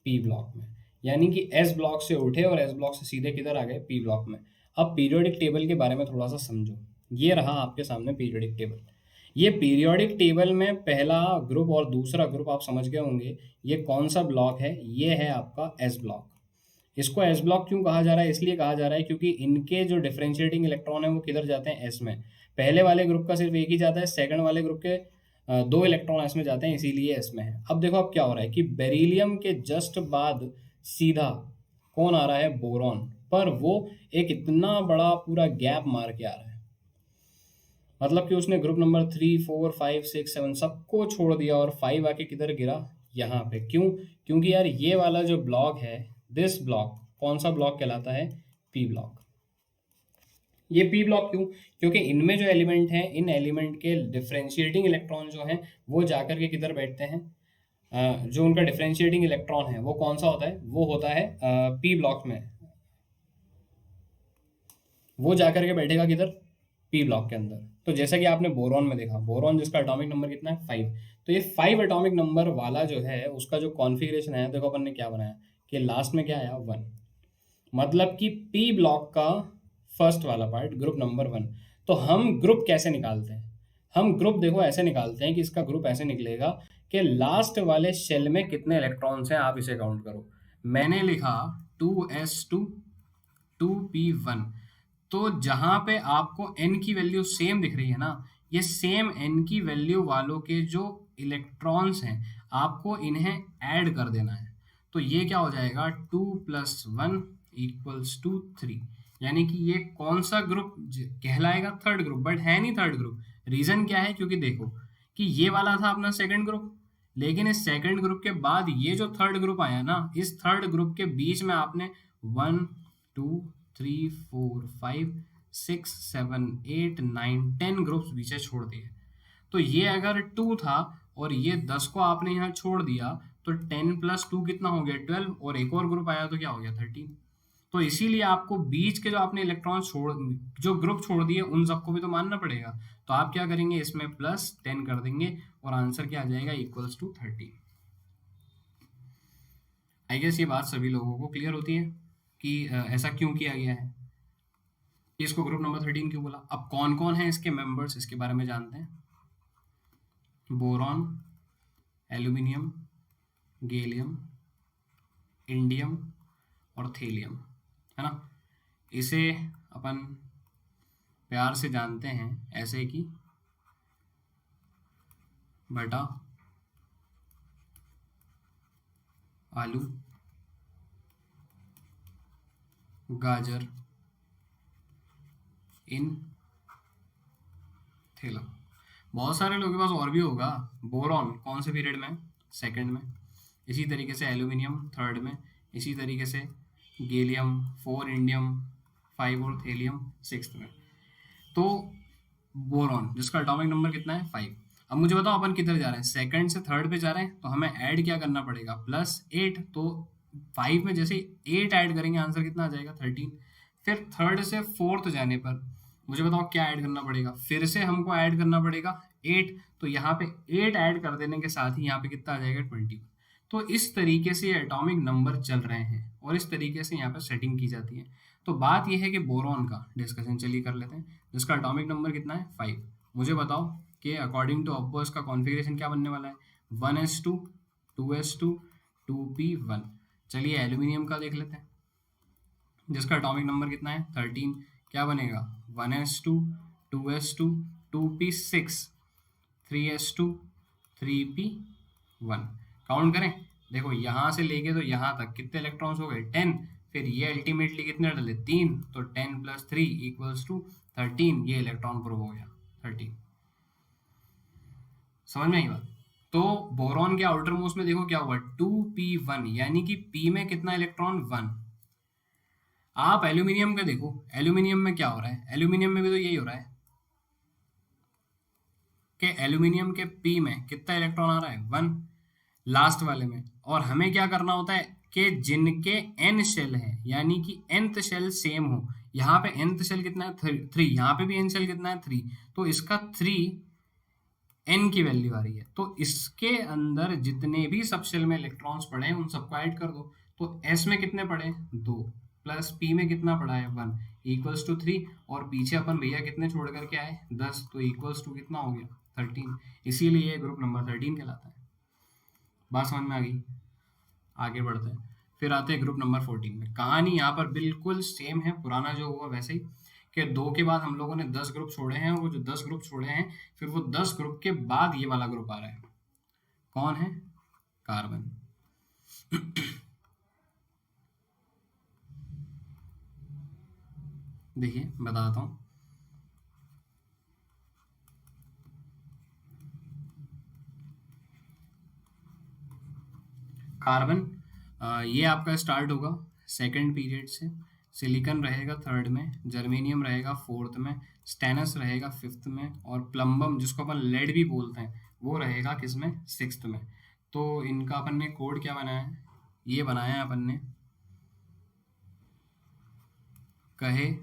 पी ब्लॉक में। यानी कि एस ब्लॉक से उठे और एस ब्लॉक से सीधे किधर आ गए, पी ब्लॉक में। अब पीरियोडिक टेबल के बारे में थोड़ा सा समझो। ये रहा आपके सामने पीरियोडिक टेबल। ये पीरियोडिक टेबल में पहला ग्रुप और दूसरा ग्रुप आप समझ गए होंगे। ये कौन सा ब्लॉक है, ये है आपका एस ब्लॉक। इसको एस ब्लॉक क्यों कहा जा रहा है, इसलिए कहा जा रहा है क्योंकि इनके जो डिफरेंशिएटिंग इलेक्ट्रॉन है वो किधर जाते हैं, एस में। पहले वाले ग्रुप का सिर्फ एक ही जाता है, सेकंड वाले ग्रुप के 2 इलेक्ट्रॉन एस में जाते हैं, इसीलिए एस में है। अब देखो अब क्या हो रहा है कि बेरिलियम के जस्ट बाद सीधा कौन आ रहा है, बोरॉन। पर वो एक इतना बड़ा पूरा गैप मार के आ रहा है। मतलब कि उसने ग्रुप नंबर 3 4 5 6 7 सबको छोड़ दिया और 5 आके किधर गिरा, यहाँ पे। क्यों, क्योंकि यार ये वाला जो ब्लॉक है, दिस ब्लॉक कौन सा ब्लॉक कहलाता है, पी ब्लॉक। ये पी ब्लॉक क्यों, क्योंकि इनमें जो एलिमेंट हैं, इन एलिमेंट के डिफरेंशिएटिंग इलेक्ट्रॉन जो हैं वो जाकर के किधर बैठते हैं, जो उनका डिफरेंशिएटिंग इलेक्ट्रॉन है वो कौन सा होता है, वो होता है पी ब्लॉक में। वो जाकर के बैठेगा किधर, पी ब्लॉक के अंदर। तो जैसा कि आपने बोरॉन में देखा, बोरॉन जिसका एटॉमिक नंबर कितना है, 5। तो ये 5 एटॉमिक नंबर वाला जो है उसका जो कॉन्फ़िगरेशन है, देखो अपन ने क्या बनाया कि लास्ट में क्या आया, 1। मतलब कि पी ब्लॉक का फर्स्ट वाला पार्ट, ग्रुप नंबर 1। तो हम ग्रुप कैसे निकालते हैं, हम ग्रुप देखो ऐसे निकालते हैं कि इसका ग्रुप ऐसे निकलेगा कि लास्ट वाले शेल में कितने इलेक्ट्रॉन्स हैं, आप इसे काउंट करो। मैंने लिखा 2s2 2p1। तो जहां पे आपको n की वैल्यू सेम दिख रही है ना, ये सेम n की वैल्यू वालों के जो इलेक्ट्रॉन्स हैं, आपको इन्हें ऐड कर देना है। तो ये क्या हो जाएगा, 2 + 1 = 3। यानी कि ये कौन सा ग्रुप कहलाएगा, थर्ड ग्रुप। बट है नहीं थर्ड ग्रुप। रीजन क्या है, क्योंकि देखो कि ये वाला था अपना सेकंड ग्रुप, लेकिन इस सेकंड ग्रुप के बाद ये जो थर्ड ग्रुप आया ना, इस थर्ड ग्रुप के बीच में आपने 1 2 3 4 5 6 7 8 9 10 ग्रुप्स पीछे छोड़ दिए। तो ये अगर 2 था और ये 10 को आपने यहाँ छोड़ दिया, तो 10 + 2 कितना हो गया, 12। और एक और ग्रुप आया तो क्या हो गया, 13। तो इसीलिए आपको बीच के जो आपने इलेक्ट्रॉन छोड़, जो ग्रुप छोड़ दिए, उन सबको भी तो मानना पड़ेगा। तो आप क्या करेंगे, इसमें +10 कर देंगे और आंसर क्या आ जाएगा, = 30। आई गेस ये बात सभी लोगों को क्लियर होती है कि ऐसा क्यों किया गया है, कि इसको ग्रुप नंबर 13 क्यों बोला। अब कौन कौन है इसके मेंबर्स, इसके बारे में जानते हैं। बोरॉन, एल्यूमिनियम, गैलियम, इंडियम और थेलियम, है ना। इसे अपन प्यार से जानते हैं ऐसे कि बटा आलू, गाजर, इन, थैला। बहुत सारे लोगों के पास और भी होगा। बोरॉन कौन से पीरियड में, सेकंड में। इसी तरीके से एल्यूमिनियम थर्ड में। इसी तरीके से गैलियम 4, इंडियम 5 और थेलियम 6 में। तो बोरॉन जिसका एटॉमिक नंबर कितना है, 5। अब मुझे बताओ अपन किधर जा रहे हैं, सेकंड से थर्ड पे जा रहे हैं, तो हमें ऐड क्या करना पड़ेगा, +8। तो 5 में जैसे 8 ऐड करेंगे, आंसर कितना आ जाएगा, 13। फिर थर्ड से फोर्थ जाने पर मुझे बताओ क्या ऐड करना पड़ेगा, फिर से हमको ऐड करना पड़ेगा 8, तो यहाँ पे 8 ऐड कर देने के साथ ही यहाँ पे कितना आ जाएगा 21। तो इस तरीके से एटॉमिक नंबर चल रहे हैं और इस तरीके से यहाँ पे सेटिंग की जाती है। तो बात यह है कि बोरॉन का डिस्कशन चलिए कर लेते हैं, जिसका एटॉमिक नंबर कितना है 5। मुझे बताओ कि अकॉर्डिंग टू अब्बो इसका कॉन्फ़िगरेशन क्या बनने वाला है, 1s2 2s2 2p1। चलिए एल्यूमिनियम का देख लेते हैं, जिसका एटॉमिक नंबर कितना है 13। क्या बनेगा 1s2 2s2 2p6 3s2 3p1। Count करें, देखो यहाँ से लेके तो यहाँ तक कितने इलेक्ट्रॉन्स हो गए 10, फिर ये अल्टीमेटली कितने डले 3, तो 10 + 3 = 13, ये इलेक्ट्रॉन प्रूव हो गया 13। समझ में आई बात। तो बोरॉन के आउटर मोस्ट में देखो क्या हुआ 2p1, यानी कि p में कितना इलेक्ट्रॉन 1। आप एल्यूमिनियम का देखो, एल्यूमिनियम में क्या हो रहा है, एल्यूमिनियम में भी तो यही हो रहा है कि एल्यूमिनियम के p में कितना इलेक्ट्रॉन आ रहा है 1 लास्ट वाले में। और हमें क्या करना होता है कि जिनके n शेल है, यानी कि nth शेल सेम हो, यहाँ पे nth शेल कितना है 3, यहाँ पे भी n शेल कितना है 3, तो इसका 3 n की वैल्यू आ रही है, तो इसके अंदर जितने भी सब शेल में इलेक्ट्रॉन्स पड़े हैं उन सबको ऐड कर दो। तो s में कितने पड़े 2 प्लस p में कितना पड़ा है 1 = 3, और पीछे अपन भैया कितने छोड़ करके आए 10, तो इक्वल्स टू कितना हो गया 13। इसीलिए ये ग्रुप नंबर 13 कहलाता है। बात समझ में आ गई, आगे बढ़ते हैं। फिर आते हैं ग्रुप नंबर 14 में। कहानी यहाँ पर बिल्कुल सेम है, पुराना जो हुआ वैसे ही, कि 2 के बाद हम लोगों ने 10 ग्रुप छोड़े हैं, और वो जो 10 ग्रुप छोड़े हैं फिर वो 10 ग्रुप के बाद ये वाला ग्रुप आ रहा है, कौन है कार्बन। देखिए बताता हूँ, कार्बन ये आपका स्टार्ट होगा सेकंड पीरियड से, सिलिकॉन रहेगा थर्ड में, जर्मेनियम रहेगा फोर्थ में, स्टेनस रहेगा फिफ्थ में, और प्लम्बम जिसको अपन लेड भी बोलते हैं वो रहेगा किसमें सिक्स्थ में। तो इनका अपन ने कोड क्या बनाया है, ये बनाया है अपन ने, कहे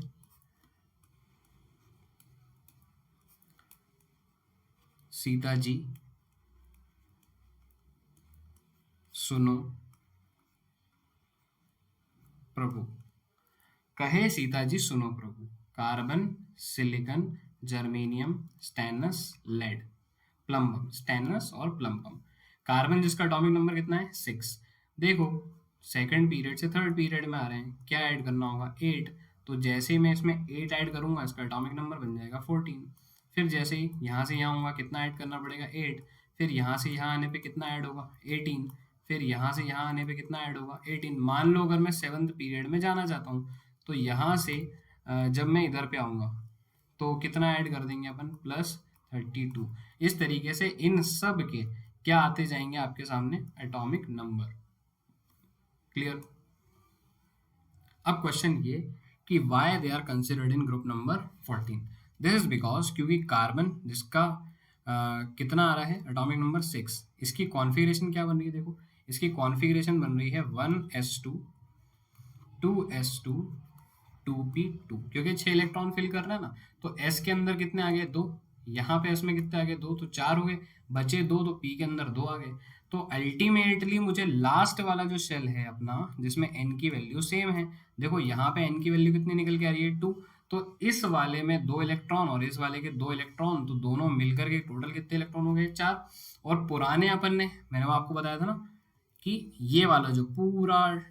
सीता जी सुनो प्रभु, कहे सीता जी सुनो प्रभु। Carbon, silicon, germanium, stannous, lead, plumbum, stannous और प्लम्बम। कार्बन जिसका एटॉमिक नंबर कितना है 6। देखो सेकंड पीरियड से थर्ड पीरियड में आ रहे हैं, क्या ऐड करना होगा 8, तो जैसे ही मैं इसमें 8 ऐड करूंगा इसका एटॉमिक नंबर बन जाएगा 14। फिर जैसे ही यहाँ से यहाँ होगा कितना ऐड करना पड़ेगा 8, फिर यहाँ से यहाँ आने पे कितना ऐड होगा 18, फिर यहाँ से यहाँ आने पे कितना ऐड होगा 18। मान लो अगर मैं 7th पीरियड में जाना चाहता हूँ, तो यहाँ से जब मैं इधर पे आऊँगा तो कितना ऐड कर देंगे अपन +32। इस तरीके से इन सब के क्या आते जाएंगे आपके सामने एटॉमिक नंबर। क्लियर। अब क्वेश्चन ये कि why they are considered in group number 14। This is because क्योंकि कार्बन जिसका कितना आ रहा है एटॉमिक नंबर 6, इसकी कॉन्फ़िगरेशन क्या बन रही है, देखो इसकी कॉन्फ़िगरेशन बन रही है 1s2 2s2 2p2, क्योंकि 6 इलेक्ट्रॉन फिल कर रहा है ना, तो s के अंदर कितने आ गए 2, यहाँ पे s में कितने आ गए 2, तो 4 हो गए, बचे 2, तो p के अंदर 2 आ गए। तो अल्टीमेटली मुझे लास्ट वाला जो शेल है अपना जिसमें n की वैल्यू सेम है, देखो यहाँ पे n की वैल्यू कितनी निकल के आ रही है 2, तो इस वाले में 2 इलेक्ट्रॉन और इस वाले के 2 इलेक्ट्रॉन, तो दोनों मिलकर के टोटल कितने इलेक्ट्रॉन हो गए 4। और पुराने अपन ने, मैंने आपको बताया था ना कि ये वाला जो पूरा,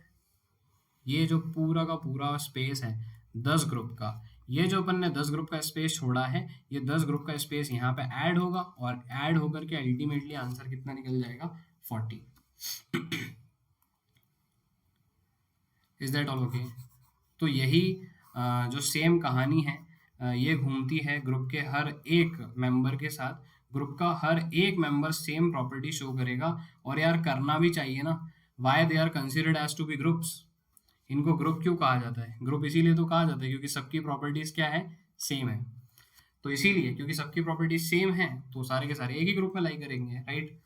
ये जो पूरा का पूरा स्पेस है 10 ग्रुप का, ये जो अपन ने 10 ग्रुप का स्पेस छोड़ा है, ये 10 ग्रुप का स्पेस यहाँ पे ऐड होगा, और ऐड होकर के अल्टीमेटली आंसर कितना निकल जाएगा 40। Is that all okay. तो यही जो सेम कहानी है ये घूमती है ग्रुप के हर एक मेंबर के साथ। ग्रुप का हर एक मेंबर सेम प्रॉपर्टी शो करेगा, और यार करना भी चाहिए ना। Why they are considered as to be groups, इनको ग्रुप क्यों कहा जाता है, ग्रुप इसीलिए तो कहा जाता है क्योंकि सबकी प्रॉपर्टीज क्या है सेम है। तो इसीलिए क्योंकि सबकी प्रॉपर्टीज सेम है तो सारे के सारे एक ही ग्रुप में लाई करेंगे, राइट।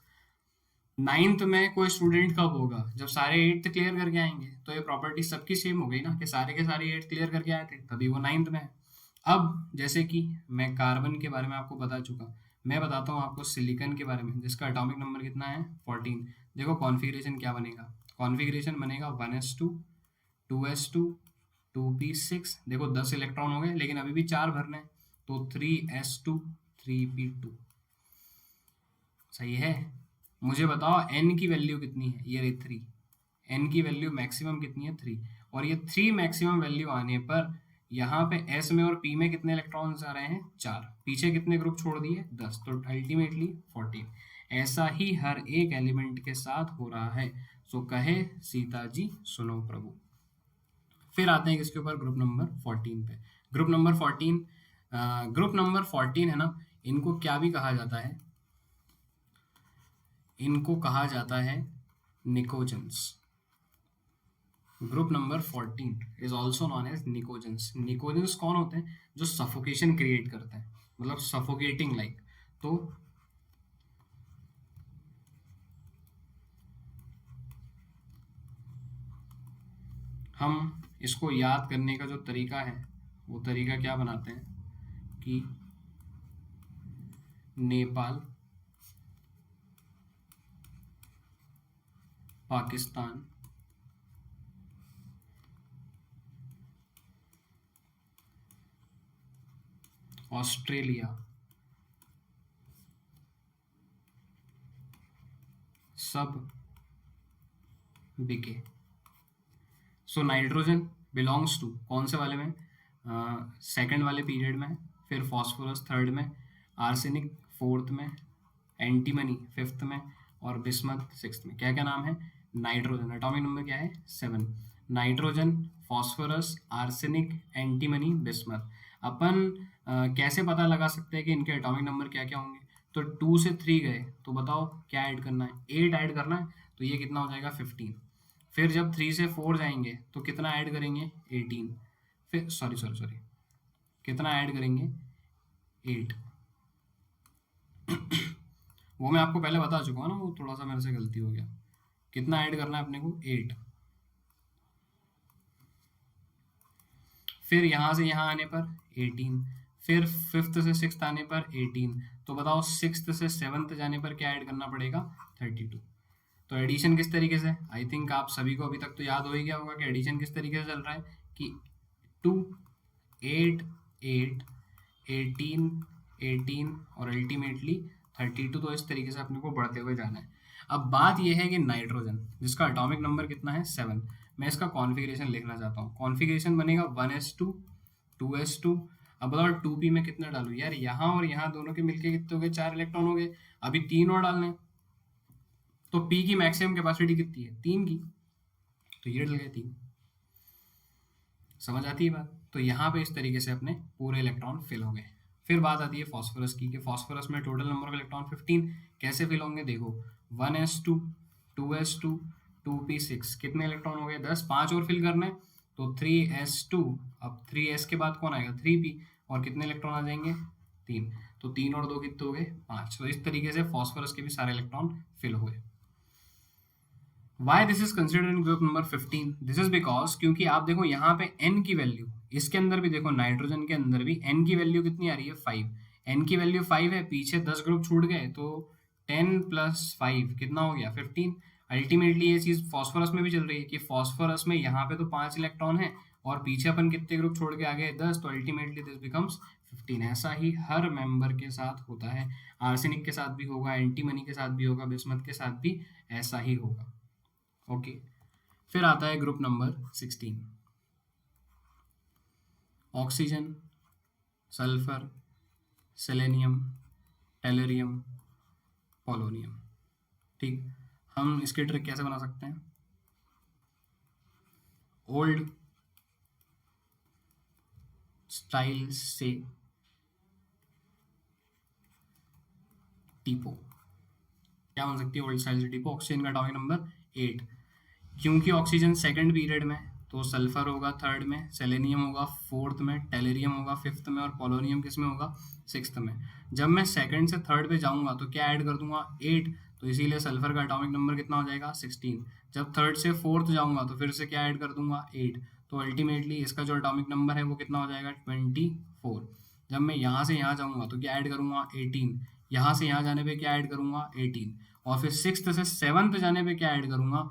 9th में कोई स्टूडेंट कब होगा, जब सारे 8th क्लियर करके आएंगे, तो ये प्रॉपर्टी सबकी सेम हो गई ना कि सारे के सारे 8 क्लियर करके आए थे, तभी वो 9th में है। अब जैसे कि मैं कार्बन के बारे में आपको बता चुका, मैं बताता हूँ आपको सिलिकॉन के बारे में, जिसका एटॉमिक नंबर कितना है 14। देखो कॉन्फ़िगरेशन क्या बनेगा, कॉन्फ़िगरेशन बनेगा 1s2 2s2 2p6। देखो 10 इलेक्ट्रॉन हो गए, लेकिन अभी भी 4 भरने हैं, तो 3s2 3p2। सही है। मुझे बताओ n की वैल्यू कितनी है, ये रही 3। n की वैल्यू मैक्सिमम कितनी है 3, और ये 3 मैक्सिमम वैल्यू आने पर यहाँ पे s में और p में कितने इलेक्ट्रॉन्स आ रहे हैं 4, पीछे कितने ग्रुप छोड़ दिए 10, तो अल्टीमेटली 14। ऐसा ही हर एक एलिमेंट के साथ हो रहा है, सो कहे सीता जी सुनो प्रभु। फिर आते हैं किसके ऊपर, ग्रुप नंबर 14 पे। ग्रुप नंबर 14, ग्रुप नंबर 14 है ना, इनको क्या भी कहा जाता है, इनको कहा जाता है pnictogens. Group number 14 is also known as pnictogens. Pnictogens कौन होते हैं, जो सफोकेशन क्रिएट करते हैं, मतलब सफोकेटिंग लाइक। तो हम इसको याद करने का जो तरीका है, वो तरीका क्या बनाते हैं कि नेपाल, पाकिस्तान, ऑस्ट्रेलिया सब बिके। सो नाइट्रोजन बिलोंग्स टू कौन से वाले में, सेकंड वाले पीरियड में, फिर फॉस्फोरस थर्ड में, आर्सेनिक फोर्थ में, एंटीमनी फिफ्थ में, और बिस्मथ सिक्स्थ में। क्या क्या नाम है, नाइट्रोजन, एटॉमिक नंबर क्या है 7। Nitrogen, phosphorus, arsenic, antimony, bismuth. अपन कैसे पता लगा सकते हैं कि इनके एटॉमिक नंबर क्या क्या होंगे, तो 2 से 3 गए तो बताओ क्या ऐड करना है, 8 ऐड करना है, तो ये कितना हो जाएगा 15। फिर जब 3 से 4 जाएंगे तो कितना ऐड करेंगे 18। फिर सॉरी कितना ऐड करेंगे 8। वो मैं आपको पहले बता चुका हूँ ना, वो थोड़ा सा मेरे से गलती हो गया। कितना ऐड करना है अपने को 8। फिर यहाँ से यहाँ आने पर 18, फिर फिफ्थ से सिक्स्थ आने पर 18, तो बताओ सिक्स्थ से सेवन्थ जाने पर क्या ऐड करना पड़ेगा 32। तो एडिशन किस तरीके से, आई थिंक आप सभी को अभी तक तो याद हो ही गया होगा कि एडिशन किस तरीके से चल रहा है कि 2 8 8 18 18 और अल्टीमेटली 32। तो इस तरीके से अपने को बढ़ते हुए जाना है। अब बात यह है कि नाइट्रोजन, जिसका एटॉमिक नंबर कितना है 7, मैं इसका कॉन्फ़िगरेशन लिखना चाहता हूँ। कॉन्फ़िगरेशन बनेगा 1s2 2s2। अब बताओ 2p में कितना डालूँ यार, यहाँ और यहाँ दोनों के मिलके कितने हो गए 4 इलेक्ट्रॉन हो गए, अभी 3 और डालने, तो p की मैक्सिमम कैपेसिटी कितनी है 3 की, तो ये डल गए 3। समझ आती है बात। तो यहाँ पे इस तरीके से अपने पूरे इलेक्ट्रॉन फिल हो गए। फिर बात आती है फॉस्फोरस की, कि फॉस्फोरस में टोटल नंबर ऑफ इलेक्ट्रॉन 15 कैसे फिल होंगे। देखो 1s2 2s2 2p6 कितने इलेक्ट्रॉन हो गए 10, 5 और फिल करने, तो 3s2। अब 3s के बाद कौन आएगा 3p, और कितने इलेक्ट्रॉन आ जाएंगे 3, तो 3 और 2 कितने हो गए 5। तो इस तरीके से फॉस्फोरस के भी सारे इलेक्ट्रॉन फिल हुए। Why this is considered in group number 15? This is because क्योंकि आप देखो यहाँ पे n की वैल्यू, इसके अंदर भी देखो नाइट्रोजन के अंदर भी n की वैल्यू कितनी आ रही है 5। n की वैल्यू 5 है, पीछे 10 ग्रुप छूट गए, तो 10 + 5 कितना हो गया 15। अल्टीमेटली ये चीज़ फॉस्फोरस में भी चल रही है कि फॉस्फोरस में यहाँ पे तो 5 इलेक्ट्रॉन है और पीछे अपन कितने ग्रुप छोड़ के आ गए 10, तो अल्टीमेटली दिस बिकम्स 15। ऐसा ही हर मेंबर के साथ होता है, आर्सेनिक के साथ भी होगा, एंटीमनी के साथ भी होगा, बिस्मथ के साथ भी ऐसा ही होगा। ओके फिर आता है group number 16, oxygen, sulphur, selenium, tellurium, polonium. ठीक, हम इसके ट्रिक कैसे बना सकते हैं, ओल्ड स्टाइल से टीपो, क्या बन सकती है ओल्ड स्टाइल से टीपो। ऑक्सीजन का एटॉमिक नंबर 8, क्योंकि ऑक्सीजन सेकंड पीरियड में, तो सल्फर होगा थर्ड में, सेलेनियम होगा फोर्थ में, टेलेरियम होगा फिफ्थ में, और पोलोनियम किस में होगा सिक्स्थ में। जब मैं सेकंड से थर्ड पे जाऊंगा तो क्या ऐड कर दूंगा 8, तो इसीलिए सल्फर का एटॉमिक नंबर कितना हो जाएगा 16। जब थर्ड से फोर्थ जाऊंगा तो फिर से क्या ऐड कर दूंगा 8, तो अल्टीमेटली इसका जो एटॉमिक नंबर है वो कितना हो जाएगा 24। जब मैं यहाँ से यहाँ जाऊँगा तो क्या ऐड करूँगा 18, यहाँ से यहाँ जाने पे क्या ऐड करूंगा 18, और फिर 6th से 7th जाने पे क्या ऐड करूंगा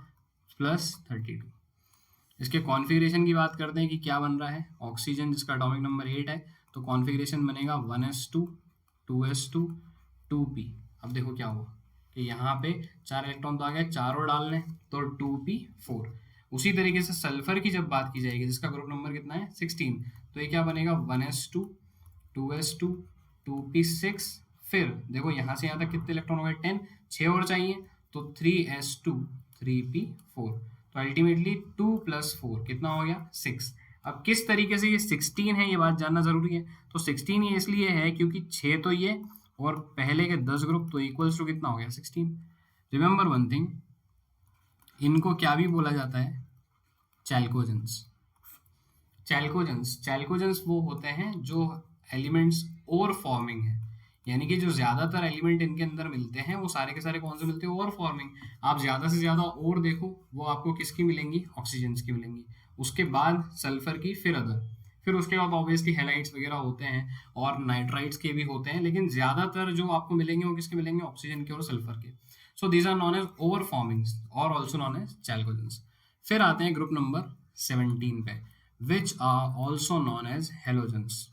+32। इसके कॉन्फ़िगरेशन की बात करते हैं कि क्या बन रहा है। ऑक्सीजन जिसका एटॉमिक नंबर 8 है, तो कॉन्फ़िगरेशन बनेगा 1s2 2s2 2p। अब देखो क्या हुआ कि यहाँ पे 4 इलेक्ट्रॉन तो आ गए, 4 और डालने तो 2p4। उसी तरीके से सल्फर की जब बात की जाएगी जिसका ग्रुप नंबर कितना है 16, तो ये क्या बनेगा 1s2 2s2 2p6। फिर देखो यहाँ से यहाँ तक कितने इलेक्ट्रॉन हो गए 10, 6 और चाहिए तो 3s2 3p4। तो अल्टीमेटली 2 + 4 कितना हो गया 6। अब किस तरीके से ये 16 है ये बात जानना जरूरी है। तो 16 ये इसलिए है क्योंकि 6 तो ये और पहले के 10 ग्रुप, तो इक्वल्स टू कितना हो गया 16। रिमेंबर वन थिंग, इनको क्या भी बोला जाता है चैल्कोजेंस। चैल्कोजेंस वो होते हैं जो एलिमेंट्स और फॉर्मिंग है, यानी कि जो ज्यादातर एलिमेंट इनके अंदर मिलते हैं वो सारे के सारे कौन से मिलते हैं और फॉर्मिंग। आप ज्यादा से ज्यादा और देखो वो आपको किसकी मिलेंगी ऑक्सीजन की मिलेंगी, उसके बाद सल्फर की, फिर अदर, फिर उसके बाद ऑब्वियसली हेलाइट्स वगैरह होते हैं और नाइट्राइट्स के भी होते हैं, लेकिन ज्यादातर जो आपको मिलेंगे वो किसके मिलेंगे ऑक्सीजन के और सल्फर के। So these are known as ore formings और ऑल्सो नॉन एज चैल्कोजेंस। फिर आते हैं ग्रुप नंबर 17 पे, which are also known as halogens.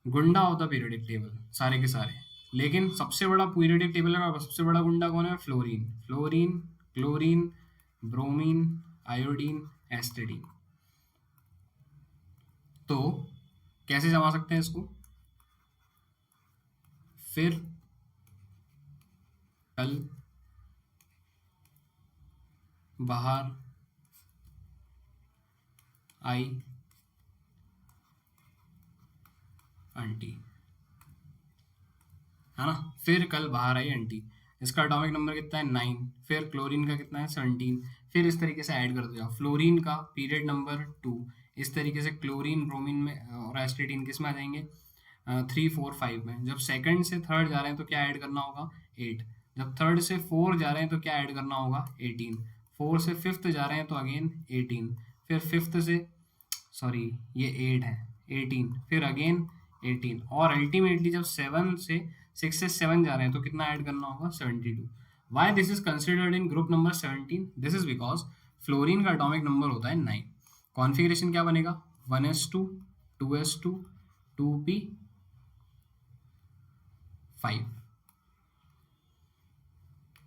गुंडा ऑफ द पीरियोडिक टेबल सारे के सारे, लेकिन सबसे बड़ा पीरियोडिक टेबल का सबसे बड़ा गुंडा कौन है fluorine. Fluorine, chlorine, bromine, iodine, astatine. तो कैसे जमा सकते हैं इसको, फिर कल बाहर आई आंटी, है ना। फिर कल बाहर आई आंटी, इसका एटॉमिक नंबर कितना है 9, फिर क्लोरीन का कितना है 17। फिर इस तरीके से ऐड कर दो जाओ, फ्लोरीन का पीरियड नंबर 2, इस तरीके से क्लोरीन ब्रोमीन में और एस्टिडीन किस में आ जाएंगे 3 4 5 में। जब सेकंड से थर्ड जा रहे हैं तो क्या ऐड करना होगा 8, जब थर्ड से 4 जा रहे हैं तो क्या ऐड करना होगा 18, 4 से 5th जा रहे हैं तो अगेन 18, फिर 5th से सॉरी ये 8 है 18, फिर अगेन 18, और अल्टीमेटली जब 7 से 6 से 7 जा रहे हैं तो कितना ऐड करना होगा 72। Why this is considered in group number 17, this is because fluorine का एटॉमिक नंबर होता है 9। कॉन्फ़िगरेशन क्या बनेगा 1s2 2s2 2p5,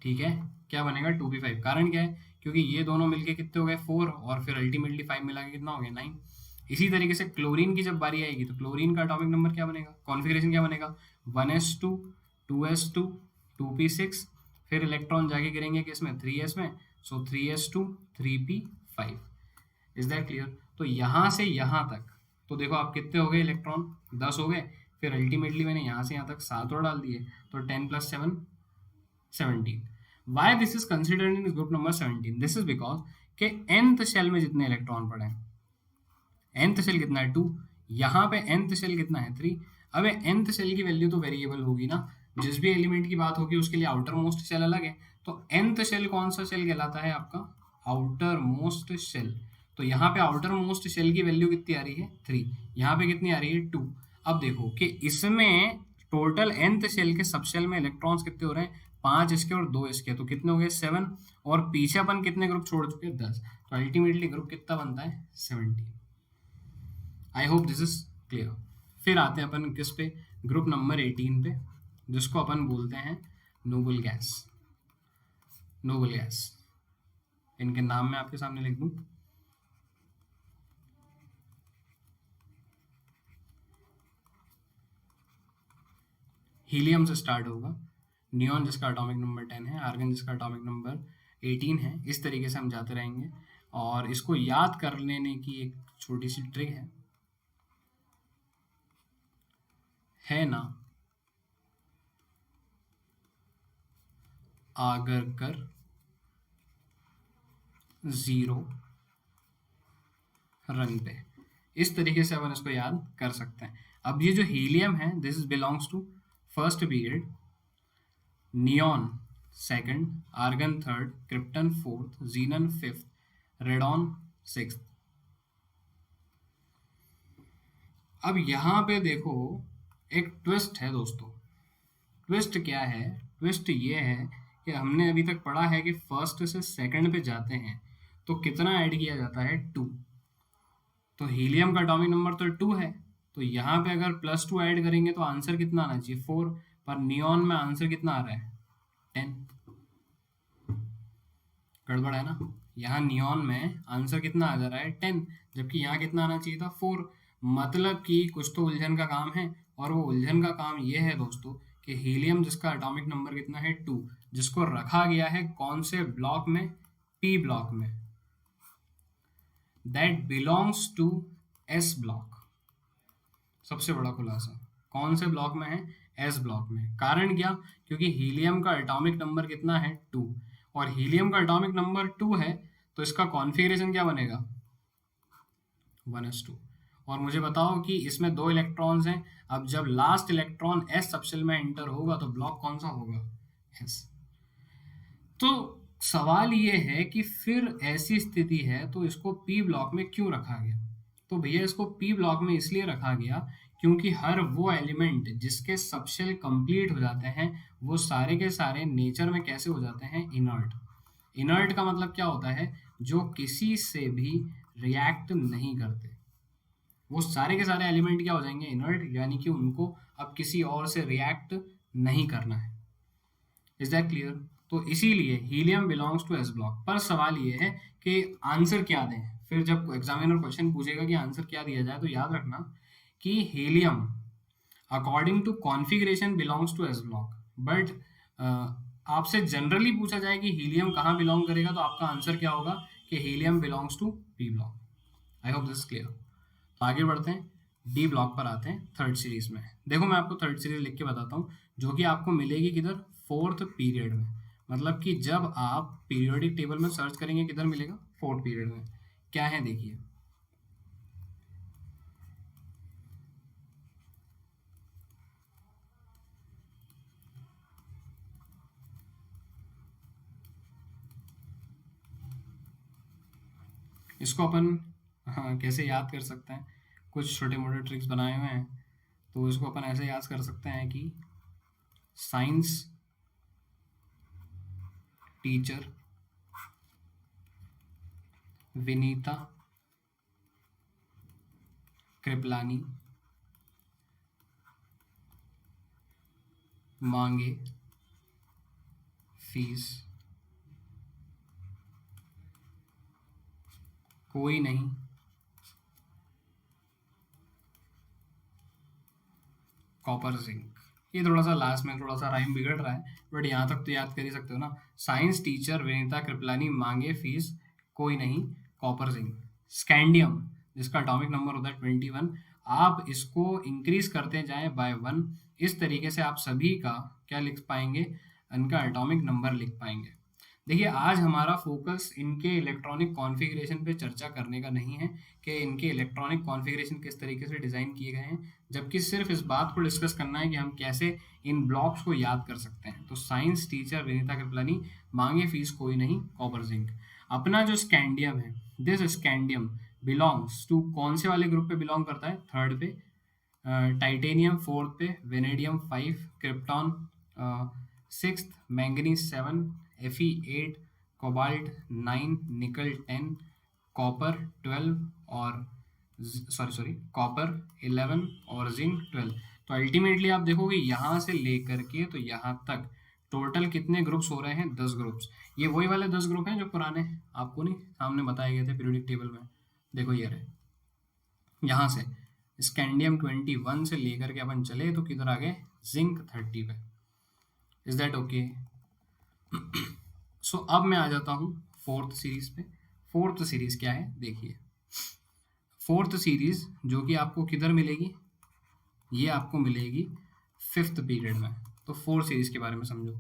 ठीक है। क्या बनेगा 2p5, कारण क्या है क्योंकि ये दोनों मिलके कितने हो गए 4 और फिर अल्टीमेटली 5 मिला के कितना हो गया 9। इसी तरीके से क्लोरीन की जब बारी आएगी तो क्लोरीन का एटॉमिक नंबर क्या बनेगा, कॉन्फ़िगरेशन क्या बनेगा 1s2 2s2 2p6, फिर इलेक्ट्रॉन जाके गिरेंगे किसमें 3s में, सो 3s2 3p5। Is that clear. तो यहाँ से यहाँ तक तो देखो आप कितने हो गए इलेक्ट्रॉन 10 हो गए, फिर अल्टीमेटली मैंने यहाँ से यहाँ तक 7 और डाल दिए तो 10 + 7 17। Why this is considered in group number 17, this is because के nth शेल में जितने इलेक्ट्रॉन पड़े हैं, nth शेल कितना है 2, यहाँ पे nth शेल कितना है 3। अब nth शेल की वैल्यू तो वेरिएबल होगी ना, जिस भी एलिमेंट की बात होगी उसके लिए आउटर मोस्ट शेल अलग है। तो nth शेल कौन सा शेल कहलाता है आपका आउटर मोस्ट शेल। तो यहाँ पे आउटर मोस्ट शेल की वैल्यू कितनी आ रही है 3, यहाँ पे कितनी आ रही है 2। अब देखो कि इसमें टोटल nth शेल के सब शेल में इलेक्ट्रॉन्स कितने हो रहे हैं 5 इसके और 2 इसके, तो कितने हो गए 7, और पीछे अपन कितने ग्रुप छोड़ चुके हैं 10, तो अल्टीमेटली ग्रुप कितना बनता है 17। आई होप दिस इज क्लियर। फिर आते हैं अपन किस पे ग्रुप नंबर 18 पे, जिसको अपन बोलते हैं नोबल गैस। नोबल गैस, इनके नाम मैं आपके सामने लिख दूं, हीलियम से स्टार्ट होगा, नियॉन जिसका एटॉमिक नंबर 10 है, आर्गन जिसका एटॉमिक नंबर 18 है। इस तरीके से हम जाते रहेंगे, और इसको याद कर लेने की एक छोटी सी ट्रिक है ना, आगर कर 0 रन पे, इस तरीके से अपन इसको याद कर सकते हैं। अब ये जो हीलियम है this is belongs to first period, neon second, argon third, krypton fourth, xenon fifth, radon sixth. अब यहाँ पे देखो एक ट्विस्ट है दोस्तों, ट्विस्ट क्या है? ट्विस्ट ये है कि हमने अभी तक पढ़ा है कि फर्स्ट से सेकंड पे जाते हैं तो कितना ऐड किया जाता है? 2। तो हीलियम का एटॉमिक नंबर तो 2 है, तो यहाँ पे अगर +2 ऐड करेंगे तो आंसर कितना आना चाहिए? 4। पर नियॉन में आंसर कितना आ रहा है? 10। गड़बड़ है ना? यहाँ नियॉन में आंसर कितना आ जा रहा है? 10, जबकि यहाँ कितना आना चाहिए था? 4। मतलब कि कुछ तो उलझन का काम है, और वो उलझन का काम ये है दोस्तों कि हीलियम जिसका एटॉमिक नंबर कितना है? 2, जिसको रखा गया है कौन से ब्लॉक में? पी ब्लॉक में, that belongs to S block. सबसे बड़ा खुलासा, कौन से ब्लॉक में है? एस ब्लॉक में। कारण क्या? क्योंकि हीलियम का एटॉमिक नंबर कितना है? 2, और हीलियम का एटॉमिक नंबर 2 है तो इसका कॉन्फ़िगरेशन क्या बनेगा? 1s2। और मुझे बताओ कि इसमें 2 इलेक्ट्रॉन्स हैं, अब जब लास्ट इलेक्ट्रॉन एस सबशेल में एंटर होगा तो ब्लॉक कौन सा होगा? एस। तो सवाल ये है कि फिर ऐसी स्थिति है तो इसको पी ब्लॉक में क्यों रखा गया? तो भैया इसको पी ब्लॉक में इसलिए रखा गया क्योंकि हर वो एलिमेंट जिसके सबशेल कंप्लीट हो जाते हैं वो सारे के सारे नेचर में कैसे हो जाते हैं? इनर्ट। इनर्ट का मतलब क्या होता है? जो किसी से भी रिएक्ट नहीं करते। वो सारे के सारे एलिमेंट क्या हो जाएंगे? इनर्ट, यानी कि उनको अब किसी और से रिएक्ट नहीं करना है। Is that clear? तो इसीलिए helium belongs to S block. पर सवाल ये है कि आंसर क्या दें? फिर जब एग्जामिनर क्वेश्चन पूछेगा कि आंसर क्या दिया जाए तो याद रखना कि helium according to configuration belongs to S block, but आपसे जनरली पूछा जाए कि हीलियम कहाँ बिलोंग करेगा तो आपका आंसर क्या होगा? कि helium belongs to P block. I hope this clear. तो आगे बढ़ते हैं, डी ब्लॉक पर आते हैं थर्ड सीरीज में। देखो मैं आपको थर्ड सीरीज लिख के बताता हूँ, जो कि आपको मिलेगी किधर? फोर्थ पीरियड में। मतलब कि जब आप पीरियोडिक टेबल में सर्च करेंगे किधर मिलेगा? फोर्थ पीरियड में। क्या है देखिए, इसको अपन हाँ कैसे याद कर सकते हैं? कुछ छोटे मोटे ट्रिक्स बनाए हुए हैं, तो इसको अपन ऐसे याद कर सकते हैं कि साइंस टीचर विनीता कृपलानी मांगे फीस कोई नहीं कॉपर जिंक। ये थोड़ा सा लास्ट में थोड़ा सा राइम बिगड़ रहा है, बट यहाँ तक तो याद कर ही सकते हो ना। साइंस टीचर विनीता कृपलानी मांगे फीस कोई नहीं कॉपर जिंक। स्कैंडियम जिसका एटॉमिक नंबर होता है 21, आप इसको इंक्रीज करते जाएं बाय 1, इस तरीके से आप सभी का क्या लिख पाएंगे? इनका एटॉमिक नंबर लिख पाएंगे। देखिए आज हमारा फोकस इनके इलेक्ट्रॉनिक कॉन्फ़िगरेशन पे चर्चा करने का नहीं है कि इनके इलेक्ट्रॉनिक कॉन्फ़िगरेशन किस तरीके से डिज़ाइन किए गए हैं, जबकि सिर्फ इस बात को डिस्कस करना है कि हम कैसे इन ब्लॉक्स को याद कर सकते हैं। तो साइंस टीचर विनीता कृपलानी मांगे फीस कोई नहीं कॉपर जिंक। अपना जो स्कैंडियम है, दिस स्कैंडियम बिलोंग्स टू कौन से वाले ग्रुप पे बिलोंग करता है? थर्ड पे। टाइटेनियम फोर्थ पे, vanadium 5, krypton 6th, manganese 7, Fe 8, cobalt 9, निकल 10, कॉपर 12 और कॉपर 11 और जिंक 12। तो अल्टीमेटली आप देखोगे यहाँ से लेकर के तो यहाँ तक टोटल कितने ग्रुप्स हो रहे हैं? 10 ग्रुप्स। ये वही वाले 10 ग्रुप हैं जो पुराने आपको नहीं सामने बताए गए थे पीरियोडिक टेबल में। देखो ये रहे, यहाँ से स्कैंडियम 21 से लेकर के अपन चले तो किधर आ गए? जिंक 30 पे। Is that okay? सो अब मैं आ जाता हूँ फोर्थ सीरीज पे। फोर्थ सीरीज क्या है देखिए, फोर्थ सीरीज जो कि आपको किधर मिलेगी? ये आपको मिलेगी फिफ्थ पीरियड में। तो फोर्थ सीरीज के बारे में समझो।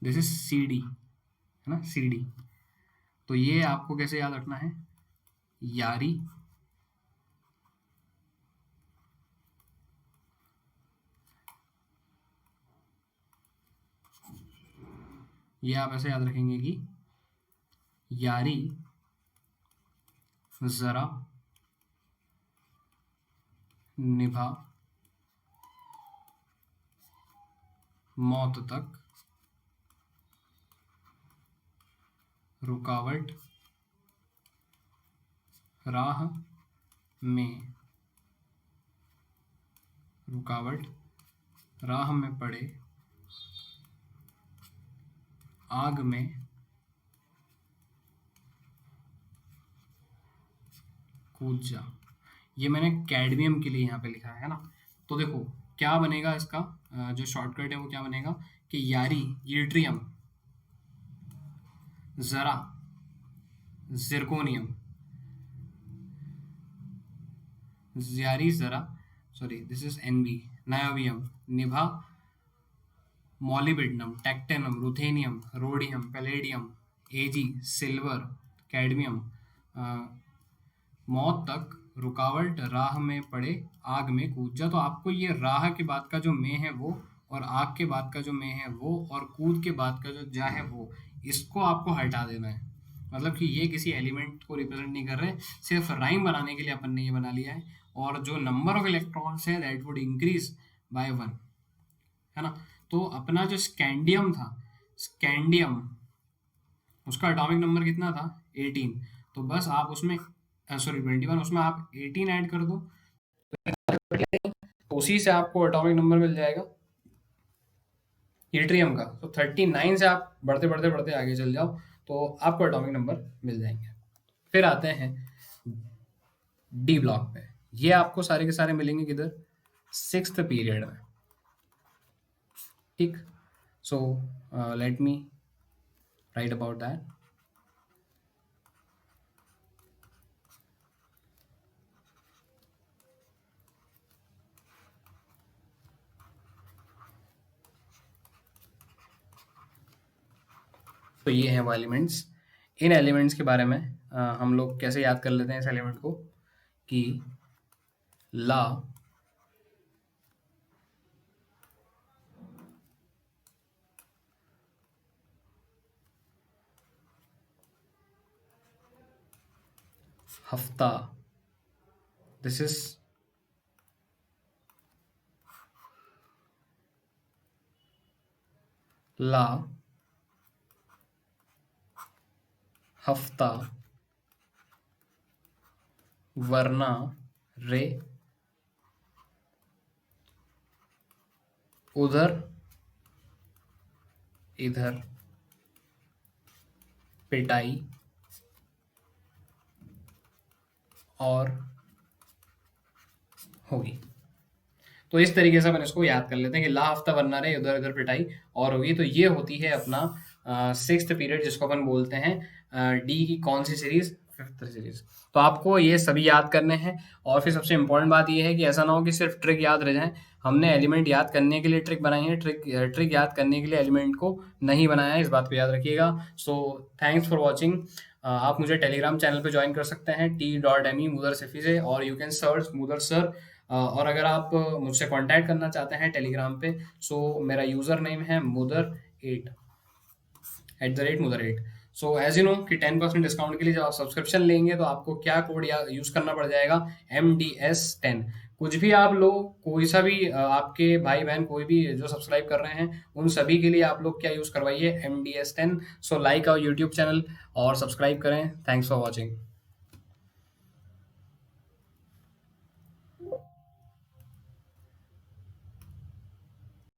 दिस इज सी डी, है ना? C D. तो ये आपको कैसे याद रखना है? यारी ये आप ऐसे याद रखेंगे कि यारी जरा निभा मौत तक रुकावट राह में रुकावट राह में पड़े आग में कूद जा। ये मैंने कैडमियम के लिए यहाँ पे लिखा है ना। तो देखो क्या बनेगा इसका जो शॉर्टकट है वो क्या बनेगा कि यारी यट्रियम जरा जिरकोनियम यारी जरा sorry this is NB niobium निभा molybdenum technetium ruthenium rhodium palladium AG silver cadmium मौत तक रुकावट राह में पड़े आग में कूद जा। तो आपको ये राह के बाद का जो में है वो और आग के बाद का जो में है वो और कूद के बाद का जो जा है वो, इसको आपको हटा देना है। मतलब कि ये किसी एलिमेंट को रिप्रेजेंट नहीं कर रहे, सिर्फ राइम बनाने के लिए अपन ने ये बना लिया है। और जो नंबर ऑफ इलेक्ट्रॉन्स है दैट वुड इंक्रीज बाय 1, है ना। तो अपना जो स्कैंडियम था, स्कैंडियम उसका एटॉमिक नंबर कितना था 18। तो बस आप उसमें सॉरी 21, उसमें आप 18 ऐड कर दो तो उसी से आपको एटॉमिक नंबर मिल जाएगा यूट्रियम का। तो 39 से आप बढ़ते बढ़ते बढ़ते आगे चल जाओ तो आपको एटॉमिक नंबर मिल जाएंगे। फिर आते हैं डी ब्लॉक पे। ये आपको सारे के सारे मिलेंगे किधर 6th पीरियड में, ठीक। So let me right about that. तो ये हैं वो एलिमेंट्स। इन एलिमेंट्स के बारे में हम लोग कैसे याद कर लेते हैं इस एलिमेंट को कि ला हफ्ता, दिस इज ला हफ्ता वरना रे उधर इधर पिटाई और होगी। तो इस तरीके से अपन इसको याद कर लेते हैं कि ला हफ्ता वरना रे उधर इधर पिटाई और होगी। तो ये होती है अपना 6th पीरियड जिसको अपन बोलते हैं डी की कौन सी सीरीज 5th सीरीज। तो आपको ये सभी याद करने हैं। और फिर सबसे इंपॉर्टेंट बात ये है कि ऐसा ना हो कि सिर्फ ट्रिक याद रह जाए। हमने एलिमेंट याद करने के लिए ट्रिक बनाई है, ट्रिक याद करने के लिए एलिमेंट को नहीं बनाया है, इस बात को याद रखिएगा। So thanks for watching. आप मुझे टेलीग्राम चैनल पे ज्वाइन कर सकते हैं t.me मुदर सैफी से, और यू कैन सर्च मुदर सर। और अगर आप मुझसे कांटेक्ट करना चाहते हैं टेलीग्राम पे, सो मेरा यूज़र नेम है मुदर8 @मुदर8। सो एज यू नो कि 10% डिस्काउंट के लिए जब आप सब्सक्रिप्शन लेंगे तो आपको क्या कोड यूज़ करना पड़ जाएगा MDS10। कुछ भी आप लोग, कोई सा भी आपके भाई बहन कोई भी जो सब्सक्राइब कर रहे हैं उन सभी के लिए आप लोग क्या यूज़ करवाइए MDS10। So like our YouTube channel और सब्सक्राइब करें। Thanks for watching.